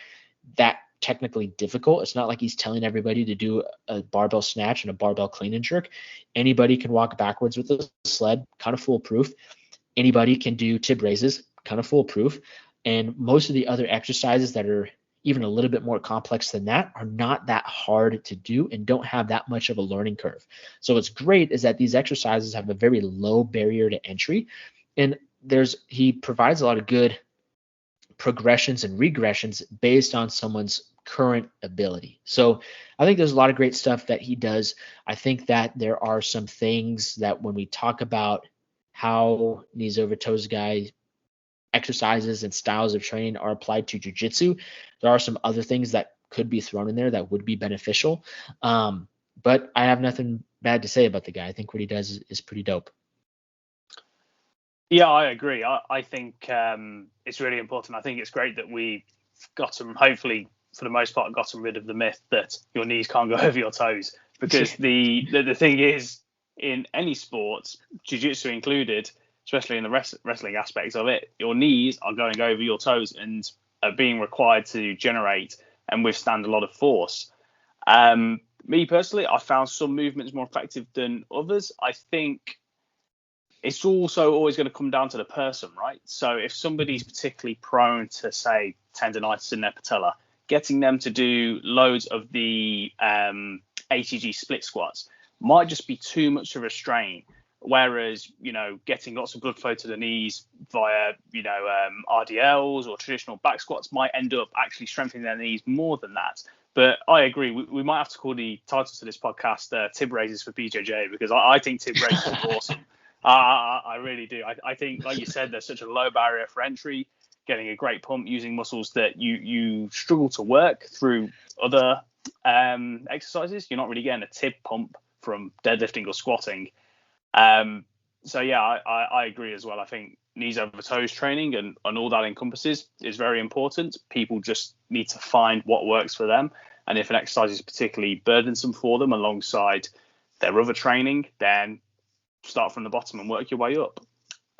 that technically difficult. It's not like he's telling everybody to do a barbell snatch and a barbell clean and jerk. Anybody can walk backwards with a sled, kind of foolproof. Anybody can do tib raises, kind of foolproof. And most of the other exercises that are even a little bit more complex than that are not that hard to do and don't have that much of a learning curve. So what's great is that these exercises have a very low barrier to entry, and he provides a lot of good progressions and regressions based on someone's current ability. So I think there's a lot of great stuff that he does. I think that there are some things that when we talk about how knees over toes guy exercises and styles of training are applied to jiu-jitsu, there are some other things that could be thrown in there that would be beneficial. But I have nothing bad to say about the guy. I think what he does is pretty dope. Yeah, I agree. I think it's really important. I think it's great that we hopefully for the most part, gotten rid of the myth that your knees can't go over your toes. Because the thing is, in any sport, jiu-jitsu included, especially in the wrestling aspects of it, your knees are going over your toes and are being required to generate and withstand a lot of force. Me personally, I found some movements more effective than others. I think it's also always going to come down to the person, right? So if somebody's particularly prone to, say, tendonitis in their patella, getting them to do loads of the ATG split squats might just be too much of a strain. Whereas, getting lots of blood flow to the knees via, RDLs or traditional back squats might end up actually strengthening their knees more than that. But I agree. We might have to call the title to this podcast tib raises for BJJ, because I think tib raises are awesome. I really do. I think, like you said, there's such a low barrier for entry, getting a great pump using muscles that you struggle to work through other exercises. You're not really getting a tib pump from deadlifting or squatting. So yeah, I agree as well. I think knees over toes training and all that encompasses is very important. People just need to find what works for them. And if an exercise is particularly burdensome for them alongside their other training, then start from the bottom and work your way up.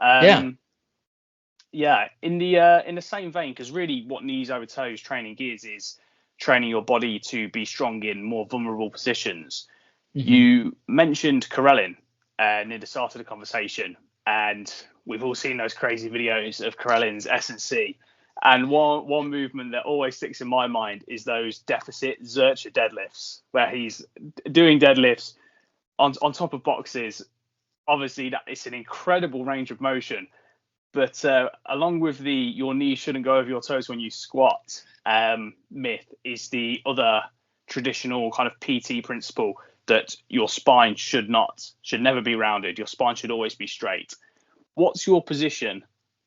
Yeah. In the same vein, because really what knees over toes training is training your body to be strong in more vulnerable positions. Mm-hmm. You mentioned Karelin near the start of the conversation, and we've all seen those crazy videos of Karelin's S&C. And one movement that always sticks in my mind is those deficit Zercher deadlifts, where he's doing deadlifts on top of boxes. Obviously, that it's an incredible range of motion, but along with the your knees shouldn't go over your toes when you squat myth is the other traditional kind of PT principle that your spine should never be rounded. Your spine should always be straight. What's your position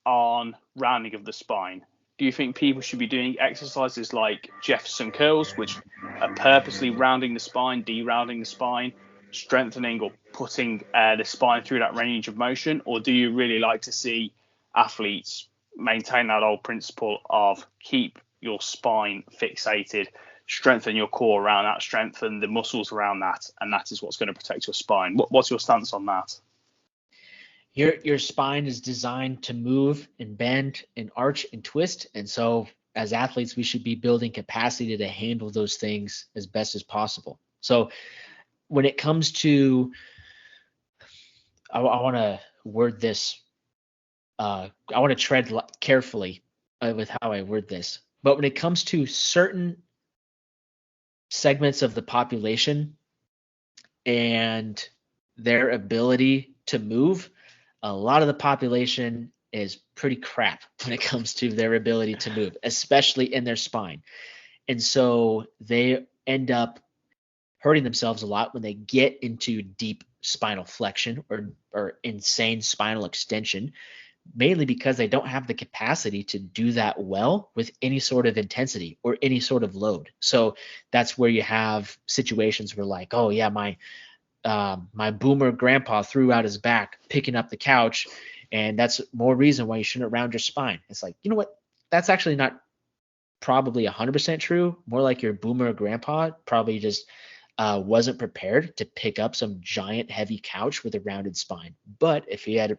on rounding of the spine? Do you think people should be doing exercises like Jefferson curls, which are purposely rounding the spine, de-rounding the spine, strengthening or putting the spine through that range of motion? Or do you really like to see athletes maintain that old principle of keep your spine fixated, strengthen your core around that, strengthen the muscles around that, and that is what's going to protect your spine? What's your stance on that? Your spine is designed to move and bend and arch and twist, and so as athletes we should be building capacity to handle those things as best as possible. So when it comes to, I want to word this, I want to tread carefully with how I word this, but when it comes to certain segments of the population and their ability to move, a lot of the population is pretty crap when it comes to their ability to move, especially in their spine. And so they end up hurting themselves a lot when they get into deep spinal flexion or insane spinal extension, mainly because they don't have the capacity to do that well with any sort of intensity or any sort of load. So that's where you have situations where like, oh yeah, my boomer grandpa threw out his back picking up the couch, and that's more reason why you shouldn't round your spine. It's like, you know what? That's actually not probably 100% true. More like your boomer grandpa probably just wasn't prepared to pick up some giant heavy couch with a rounded spine. But if he had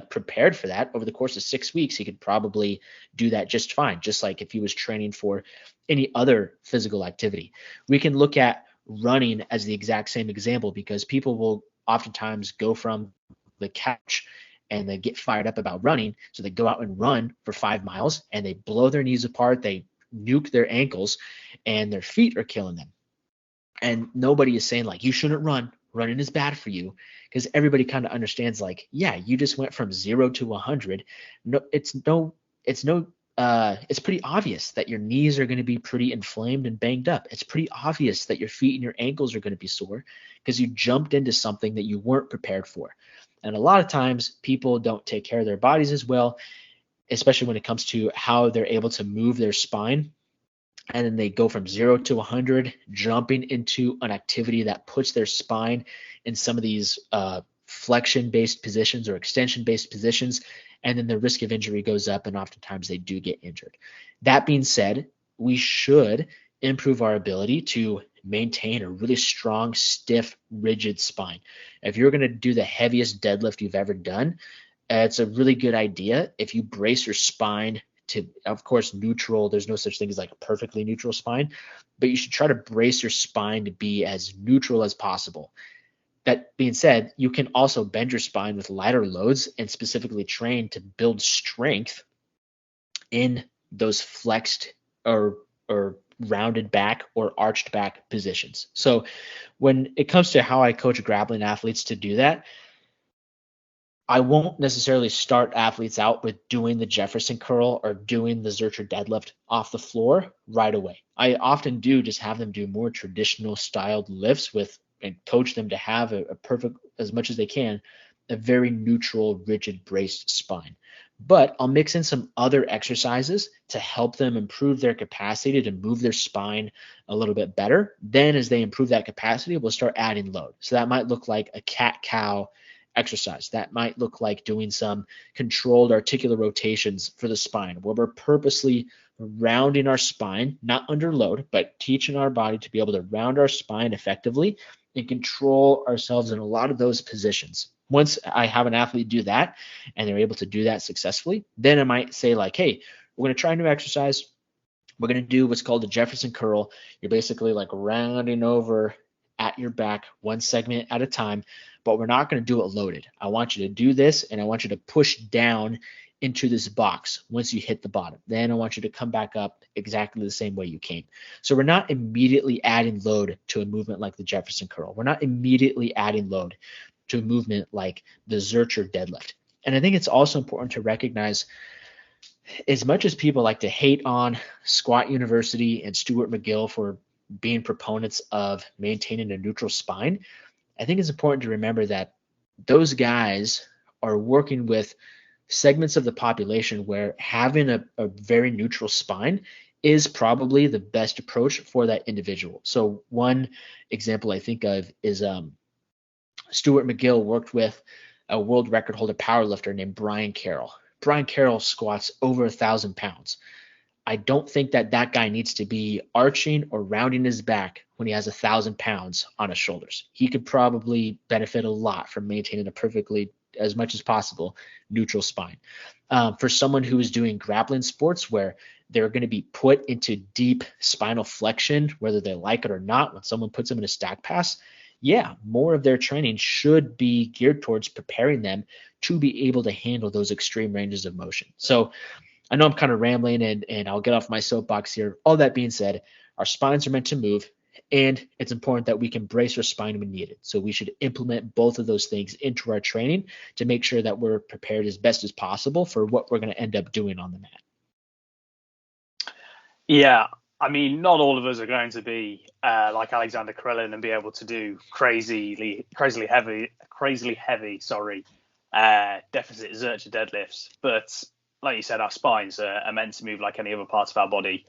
prepared for that over the course of 6 weeks, he could probably do that just fine, just like if he was training for any other physical activity. We can look at running as the exact same example, because people will oftentimes go from the couch and they get fired up about running. So they go out and run for 5 miles and they blow their knees apart, they nuke their ankles, and their feet are killing them. And nobody is saying like, you shouldn't run. Running is bad for you, because everybody kind of understands like, yeah, you just went from 0 to 100. No, it's pretty obvious that your knees are going to be pretty inflamed and banged up. It's pretty obvious that your feet and your ankles are going to be sore because you jumped into something that you weren't prepared for. And a lot of times people don't take care of their bodies as well, especially when it comes to how they're able to move their spine. And then they go from 0 to 100, jumping into an activity that puts their spine in some of these flexion-based positions or extension-based positions, and then the risk of injury goes up, and oftentimes they do get injured. That being said, we should improve our ability to maintain a really strong, stiff, rigid spine. If you're going to do the heaviest deadlift you've ever done, it's a really good idea if you brace your spine to, of course, neutral. There's no such thing as like a perfectly neutral spine, but you should try to brace your spine to be as neutral as possible. That being said, you can also bend your spine with lighter loads and specifically train to build strength in those flexed or rounded back or arched back positions. So when it comes to how I coach grappling athletes to do that, I won't necessarily start athletes out with doing the Jefferson curl or doing the Zercher deadlift off the floor right away. I often do just have them do more traditional styled lifts and coach them to have a perfect, as much as they can, a very neutral, rigid, braced spine. But I'll mix in some other exercises to help them improve their capacity to move their spine a little bit better. Then as they improve that capacity, we'll start adding load. So that might look like a cat-cow exercise. That might look like doing some controlled articular rotations for the spine, where we're purposely rounding our spine, not under load, but teaching our body to be able to round our spine effectively and control ourselves in a lot of those positions. Once I have an athlete do that and they're able to do that successfully, then I might say like, hey, we're going to try a new exercise. We're going to do what's called the Jefferson curl. You're basically like rounding over at your back one segment at a time, but we're not going to do it loaded. I want you to do this, and I want you to push down into this box once you hit the bottom. Then I want you to come back up exactly the same way you came. So we're not immediately adding load to a movement like the Jefferson curl. We're not immediately adding load to a movement like the Zercher deadlift. And I think it's also important to recognize, as much as people like to hate on Squat University and Stuart McGill for being proponents of maintaining a neutral spine, I think it's important to remember that those guys are working with segments of the population where having a very neutral spine is probably the best approach for that individual. So one example I think of is Stuart McGill worked with a world record holder powerlifter named Brian Carroll. Brian Carroll squats over 1,000 pounds. I don't think that guy needs to be arching or rounding his back when he has 1,000 pounds on his shoulders. He could probably benefit a lot from maintaining a perfectly, as much as possible, neutral spine. For someone who is doing grappling sports where they're going to be put into deep spinal flexion, whether they like it or not, when someone puts them in a stack pass, yeah, more of their training should be geared towards preparing them to be able to handle those extreme ranges of motion. So I know I'm kind of rambling, and I'll get off my soapbox here. All that being said, our spines are meant to move, and it's important that we can brace our spine when needed. So we should implement both of those things into our training to make sure that we're prepared as best as possible for what we're going to end up doing on the mat. Yeah, I mean, not all of us are going to be like Alexander Karelin and be able to do crazily heavy, deficit exertion deadlifts. But like you said, our spines are meant to move like any other part of our body.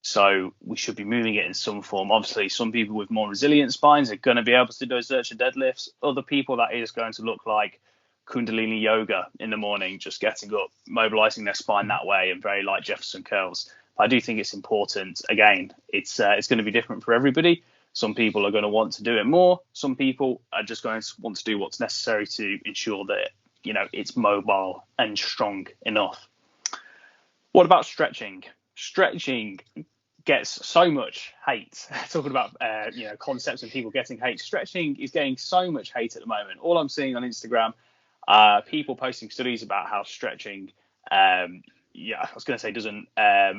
So we should be moving it in some form. Obviously, some people with more resilient spines are going to be able to do exertion deadlifts. Other people, that is going to look like Kundalini yoga in the morning, just getting up, mobilizing their spine that way, and very light Jefferson curls. I do think it's important. Again, it's going to be different for everybody. Some people are going to want to do it more. Some people are just going to want to do what's necessary to ensure that, you know, it's mobile and strong enough. What about stretching? Stretching gets so much hate. Talking about concepts and people getting hate. Stretching is getting so much hate at the moment. All I'm seeing on Instagram, people posting studies about how stretching, I was going to say doesn't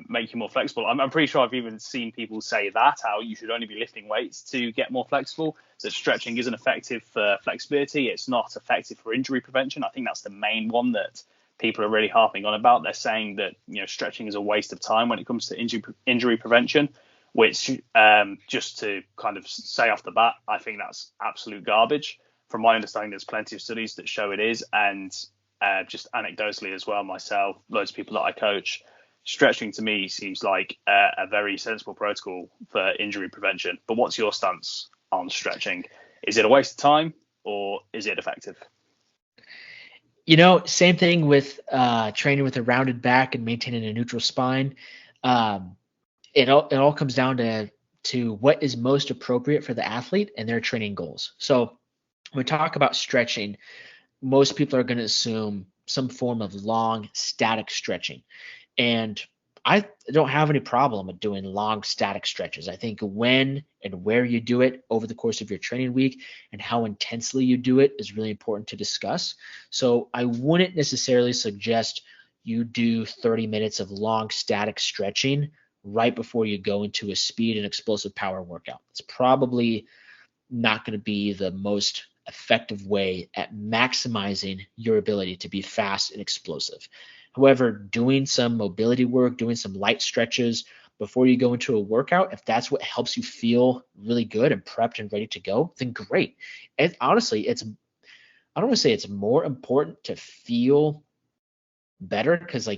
make you more flexible. I'm pretty sure I've even seen people say that, how you should only be lifting weights to get more flexible. That stretching isn't effective for flexibility. It's not effective for injury prevention. I think that's the main one that people are really harping on about. They're saying that, you know, stretching is a waste of time when it comes to injury prevention, which just to kind of say off the bat, I think that's absolute garbage. From my understanding, there's plenty of studies that show it is, and just anecdotally as well, myself, loads of people that I coach, stretching to me seems like a very sensible protocol for injury prevention. But what's your stance on stretching? Is it a waste of time or is it effective? You know, same thing with training with a rounded back and maintaining a neutral spine. It all comes down to what is most appropriate for the athlete and their training goals. So when we talk about stretching, most people are going to assume some form of long static stretching. And I don't have any problem with doing long static stretches. I think when and where you do it over the course of your training week and how intensely you do it is really important to discuss. So I wouldn't necessarily suggest you do 30 minutes of long static stretching right before you go into a speed and explosive power workout. It's probably not going to be the most effective way at maximizing your ability to be fast and explosive. However, doing some mobility work, doing some light stretches before you go into a workout, if that's what helps you feel really good and prepped and ready to go, then great. And honestly, I don't want to say it's more important to feel better, because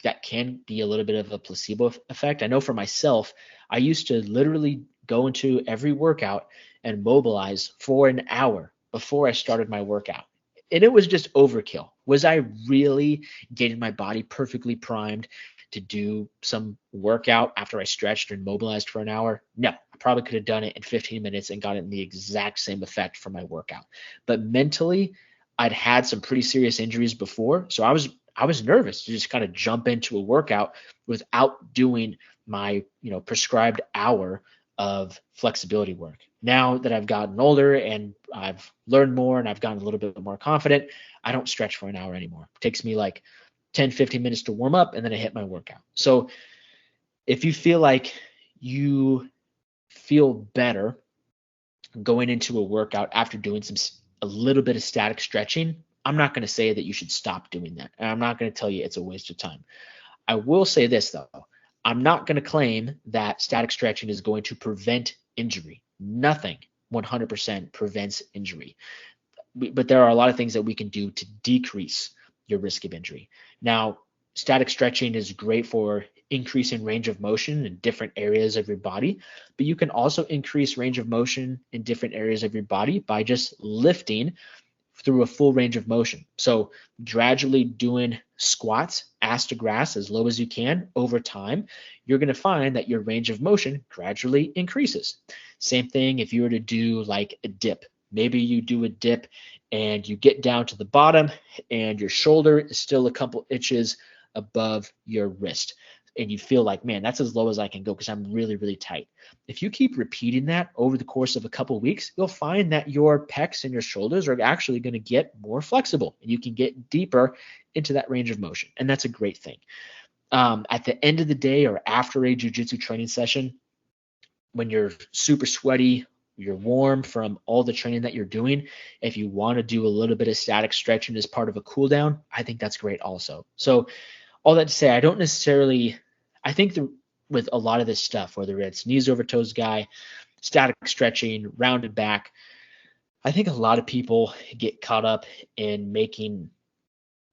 that can be a little bit of a placebo effect. I know for myself, I used to literally go into every workout and mobilize for an hour before I started my workout. And it was just overkill. Was I really getting my body perfectly primed to do some workout after I stretched and mobilized for an hour? No, I probably could have done it in 15 minutes and gotten the exact same effect from my workout. But mentally, I'd had some pretty serious injuries before, so I was nervous to just kind of jump into a workout without doing my prescribed hour of flexibility work. Now that I've gotten older and I've learned more and I've gotten a little bit more confident, I don't stretch for an hour anymore. It takes me like 10, 15 minutes to warm up and then I hit my workout. So if you feel like you feel better going into a workout after doing a little bit of static stretching, I'm not going to say that you should stop doing that. And I'm not going to tell you it's a waste of time. I will say this though. I'm not going to claim that static stretching is going to prevent injury. Nothing 100% prevents injury. But there are a lot of things that we can do to decrease your risk of injury. Now, static stretching is great for increasing range of motion in different areas of your body, but you can also increase range of motion in different areas of your body by just lifting through a full range of motion. So gradually doing squats, ass to grass, as low as you can over time, you're going to find that your range of motion gradually increases. Same thing if you were to do like a dip. Maybe you do a dip and you get down to the bottom and your shoulder is still a couple inches above your wrist. And you feel like, man, that's as low as I can go because I'm really, really tight. If you keep repeating that over the course of a couple of weeks, you'll find that your pecs and your shoulders are actually going to get more flexible and you can get deeper into that range of motion. And that's a great thing. At the end of the day or after a jiu-jitsu training session, when you're super sweaty, you're warm from all the training that you're doing, if you want to do a little bit of static stretching as part of a cool down, I think that's great also. So all that to say, I think with a lot of this stuff, whether it's knees over toes guy, static stretching, rounded back, I think a lot of people get caught up in making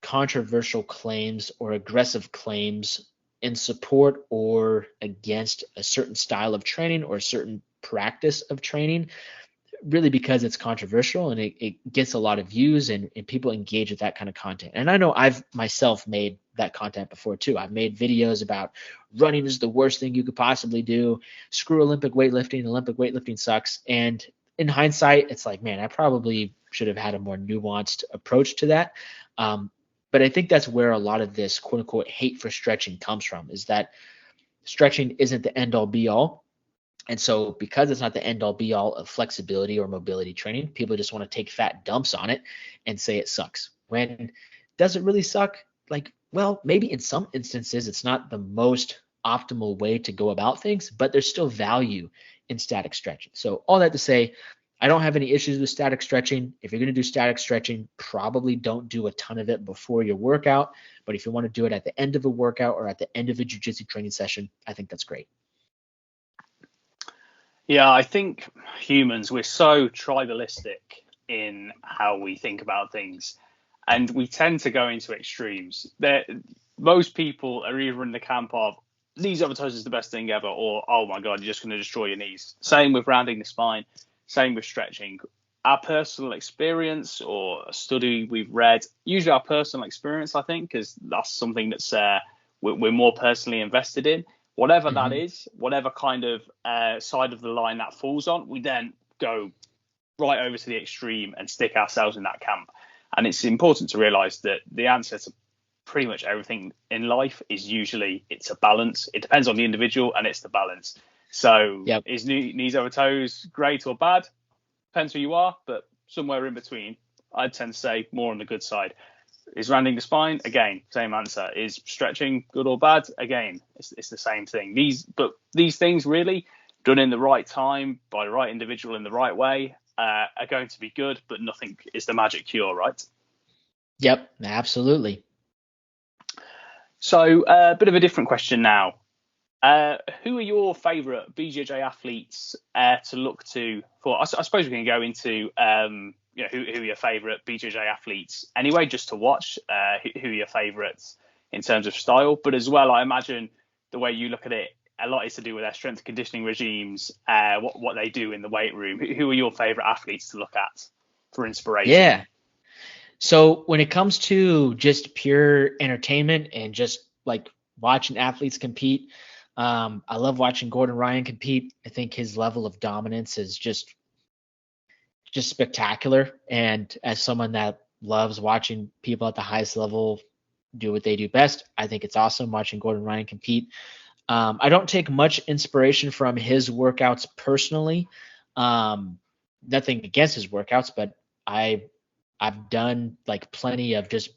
controversial claims or aggressive claims in support or against a certain style of training or a certain practice of training, really because it's controversial and it gets a lot of views and people engage with that kind of content. And I know I've myself made that content before too. I've made videos about running is the worst thing you could possibly do. Screw Olympic weightlifting. Olympic weightlifting sucks. And in hindsight, it's like, man, I probably should have had a more nuanced approach to that. But I think that's where a lot of this quote unquote hate for stretching comes from, is that stretching isn't the end all be all. And so because it's not the end all be all of flexibility or mobility training, people just want to take fat dumps on it and say it sucks. When does it really suck? Like, well, maybe in some instances it's not the most optimal way to go about things, but there's still value in static stretching. So all that to say, I don't have any issues with static stretching. If you're going to do static stretching, probably don't do a ton of it before your workout. But if you want to do it at the end of a workout or at the end of a jiu-jitsu training session, I think that's great. Yeah, I think humans, we're so tribalistic in how we think about things, and we tend to go into extremes. Most people are either in the camp of knees over toes is the best thing ever, or oh my god, you're just going to destroy your knees. Same with rounding the spine, same with stretching. Our personal experience or a study we've read, usually our personal experience, I think, because that's something that's we're more personally invested in. Whatever that is, whatever kind of side of the line that falls on, we then go right over to the extreme and stick ourselves in that camp. And it's important to realize that the answer to pretty much everything in life is usually it's a balance. It depends on the individual and it's the balance. So Is knees over toes great or bad? Depends who you are, but somewhere in between, I'd tend to say more on the good side. Is rounding the spine? Again, same answer. Is stretching good or bad? Again, it's the same thing. These things really done in the right time by the right individual in the right way are going to be good, but nothing is the magic cure, right? Yep, absolutely. So a bit of a different question now. Who are your favourite BJJ athletes to look to for? I suppose we can go into who are your favourite BJJ athletes anyway, just to watch who are your favourites in terms of style. But as well, I imagine the way you look at it, a lot is to do with their strength and conditioning regimes, what they do in the weight room. Who are your favourite athletes to look at for inspiration? Yeah. So when it comes to just pure entertainment and just like watching athletes compete, I love watching Gordon Ryan compete. I think his level of dominance is just spectacular. And as someone that loves watching people at the highest level do what they do best, I think it's awesome watching Gordon Ryan compete. I don't take much inspiration from his workouts personally. Nothing against his workouts, but I've done like plenty of just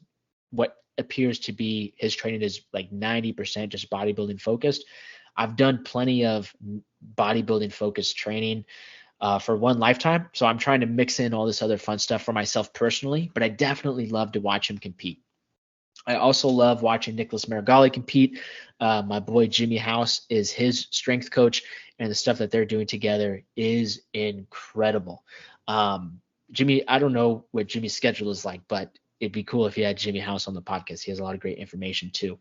what appears to be his training is like 90% just bodybuilding focused. I've done plenty of bodybuilding focused training for one lifetime. So I'm trying to mix in all this other fun stuff for myself personally, but I definitely love to watch him compete. I also love watching Nicholas Marigali compete. My boy Jimmy House is his strength coach, and the stuff that they're doing together is incredible. Jimmy, I don't know what Jimmy's schedule is like, but it'd be cool if you had Jimmy House on the podcast. He has a lot of great information too.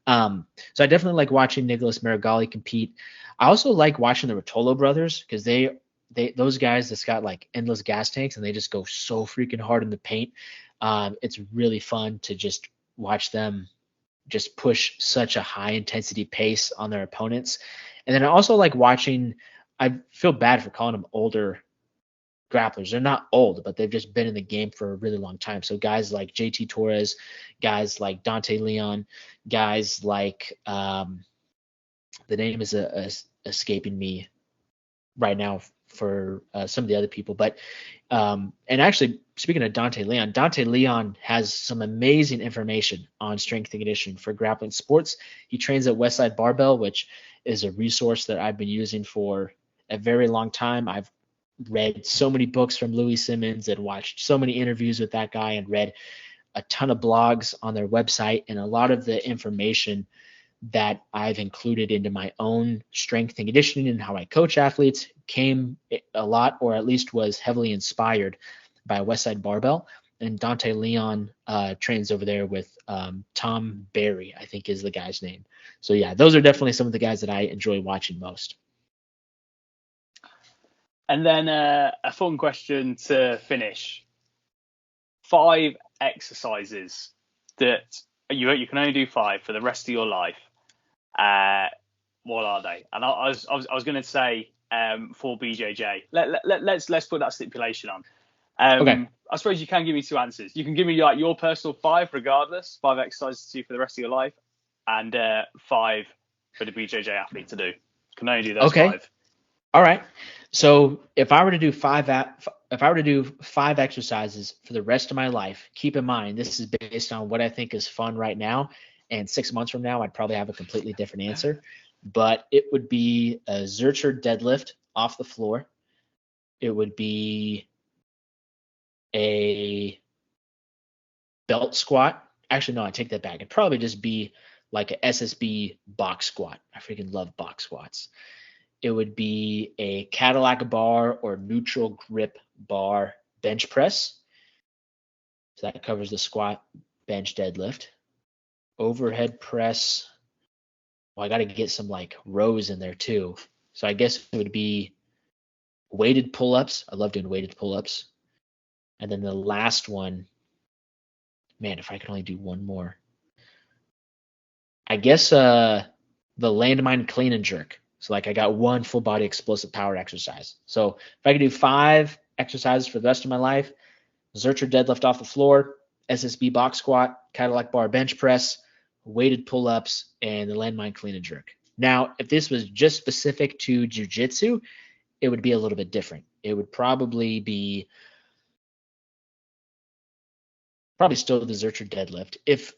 So I definitely like watching Nicholas Marigali compete. I also like watching the Rotolo brothers because those guys that's got like endless gas tanks and they just go so freaking hard in the paint. It's really fun to just watch them just push such a high intensity pace on their opponents. And then I also like watching, I feel bad for calling them older grapplers. They're not old, but they've just been in the game for a really long time. So guys like JT Torres, guys like Dante Leon, guys like the name is escaping me right now for some of the other people. But and actually, speaking of Dante Leon has some amazing information on strength and conditioning for grappling sports. He trains at Westside Barbell, which is a resource that I've been using for a very long time. I've read so many books from Louis Simmons and watched so many interviews with that guy and read a ton of blogs on their website, and a lot of the information that I've included into my own strength and conditioning and how I coach athletes came a lot, or at least was heavily inspired by Westside Barbell. and Dante Leon trains over there with Tom Barry, I think is the guy's name. So yeah, those are definitely some of the guys that I enjoy watching most. And then a fun question to finish. 5 exercises that you can only do 5 for the rest of your life. What are they? And I was going to say for BJJ. Let's put that stipulation on. Okay. I suppose you can give me 2 answers. You can give me like your personal 5 regardless, 5 exercises to do for the rest of your life, and 5 for the BJJ athlete to do. Can only do those 5. All right. So if I were to do 5 exercises for the rest of my life, keep in mind this is based on what I think is fun right now, and 6 months from now I'd probably have a completely different answer. But it would be a Zercher deadlift off the floor. It would be a belt squat. Actually, no, I take that back. It'd probably just be like a SSB box squat. I freaking love box squats. It would be a Cadillac bar or neutral grip bar bench press. So that covers the squat, bench, deadlift. Overhead press. Well, I got to get some like rows in there too. So I guess it would be weighted pull-ups. I love doing weighted pull-ups. And then the last one, man, if I could only do one more. I guess the landmine clean and jerk. So like I got one full body explosive power exercise. So if I could do 5 exercises for the rest of my life, Zercher deadlift off the floor, SSB box squat, Cadillac bar bench press, weighted pull-ups, and the landmine clean and jerk. Now, if this was just specific to jiu-jitsu, it would be a little bit different. It would probably be still the Zercher deadlift. If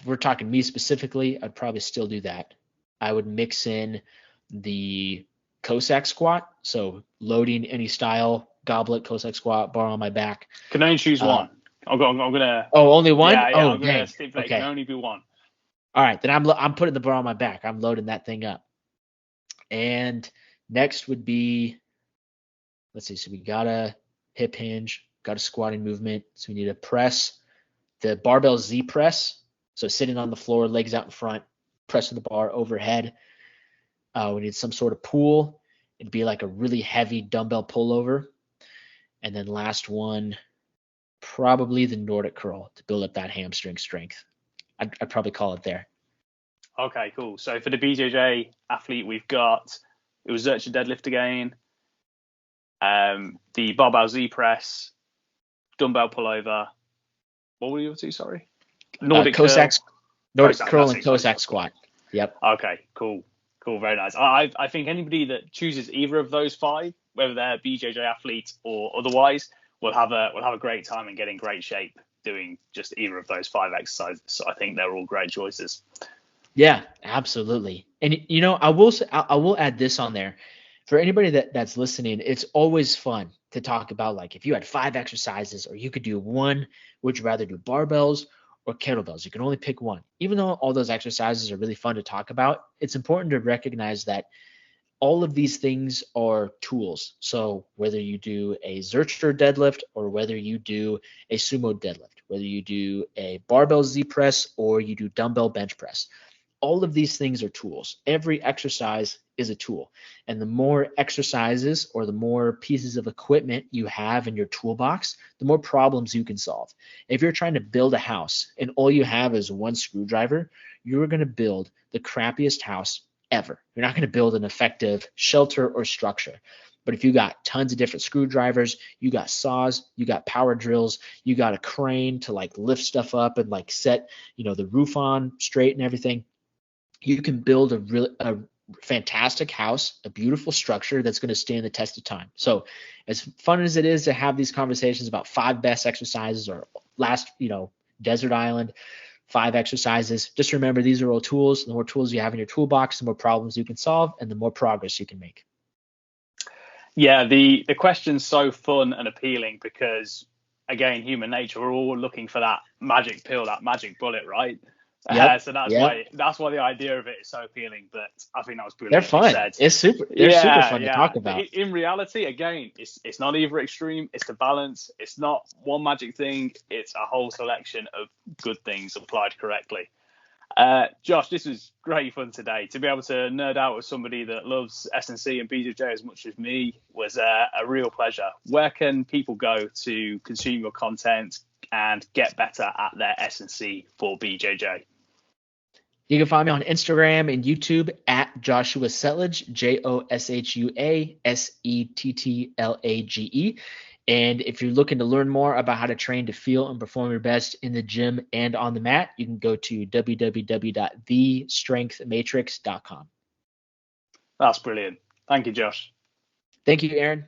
we're talking me specifically, I'd probably still do that. I would mix in the Cossack squat, so loading any style, goblet, Cossack squat, bar on my back. Can only choose one. I'm gonna. Oh, only one? Yeah, oh, I'm gonna stipulate. Okay. Can only be one. All right, then I'm putting the bar on my back. I'm loading that thing up. And next would be, let's see. So we got a hip hinge, got a squatting movement. So we need a press, the barbell Z press. So sitting on the floor, legs out in front, pressing the bar overhead. We need some sort of pull. It'd be like a really heavy dumbbell pullover. And then last one, probably the Nordic curl to build up that hamstring strength. I'd probably call it there. Okay, cool. So for the BJJ athlete, we've got, it was Zercher deadlift again, the barbell Z press, dumbbell pullover. What were the other 2? Sorry. Nordic curl. Nordic curl and Cossack squat. Yep. Okay, cool. Very nice. I think anybody that chooses either of those 5, whether they're BJJ athlete or otherwise, will have a great time and get in great shape doing just either of those 5 exercises. So I think they're all great choices. Yeah, absolutely. And I will add this on there. For anybody that's listening, it's always fun to talk about, like, if you had 5 exercises or you could do one, would you rather do barbells or kettlebells? You can only pick one. Even though all those exercises are really fun to talk about, it's important to recognize that all of these things are tools. So whether you do a Zercher deadlift or whether you do a sumo deadlift, whether you do a barbell Z press or you do dumbbell bench press, all of these things are tools. Every exercise is a tool. And the more exercises or the more pieces of equipment you have in your toolbox, the more problems you can solve. If you're trying to build a house and all you have is one screwdriver, you're going to build the crappiest house ever. You're not going to build an effective shelter or structure. But if you got tons of different screwdrivers, you got saws, you got power drills, you got a crane to like lift stuff up and like set, the roof on straight and everything, you can build a fantastic house, a beautiful structure that's going to stand the test of time. So as fun as it is to have these conversations about 5 best exercises or last, desert island, 5 exercises, just remember these are all tools. The more tools you have in your toolbox, the more problems you can solve and the more progress you can make. Yeah, the question's so fun and appealing because, again, human nature, we're all looking for that magic pill, that magic bullet, right? Yep. So that's Yep. why the idea of it is so appealing. But I think that was They're brilliantly fun. said. They're super fun to talk about. In reality, again, it's not either extreme. It's the balance. It's not one magic thing. It's a whole selection of good things applied correctly. Josh, this was great fun today. To be able to nerd out with somebody that loves S&C and BJJ as much as me was a real pleasure. Where can people go to consume your content and get better at their S&C for BJJ? You can find me on Instagram and YouTube at Joshua Settlage, JOSHUASETTLAGE. And if you're looking to learn more about how to train to feel and perform your best in the gym and on the mat, you can go to www.thestrengthmatrix.com. That's brilliant. Thank you, Josh. Thank you, Aaron.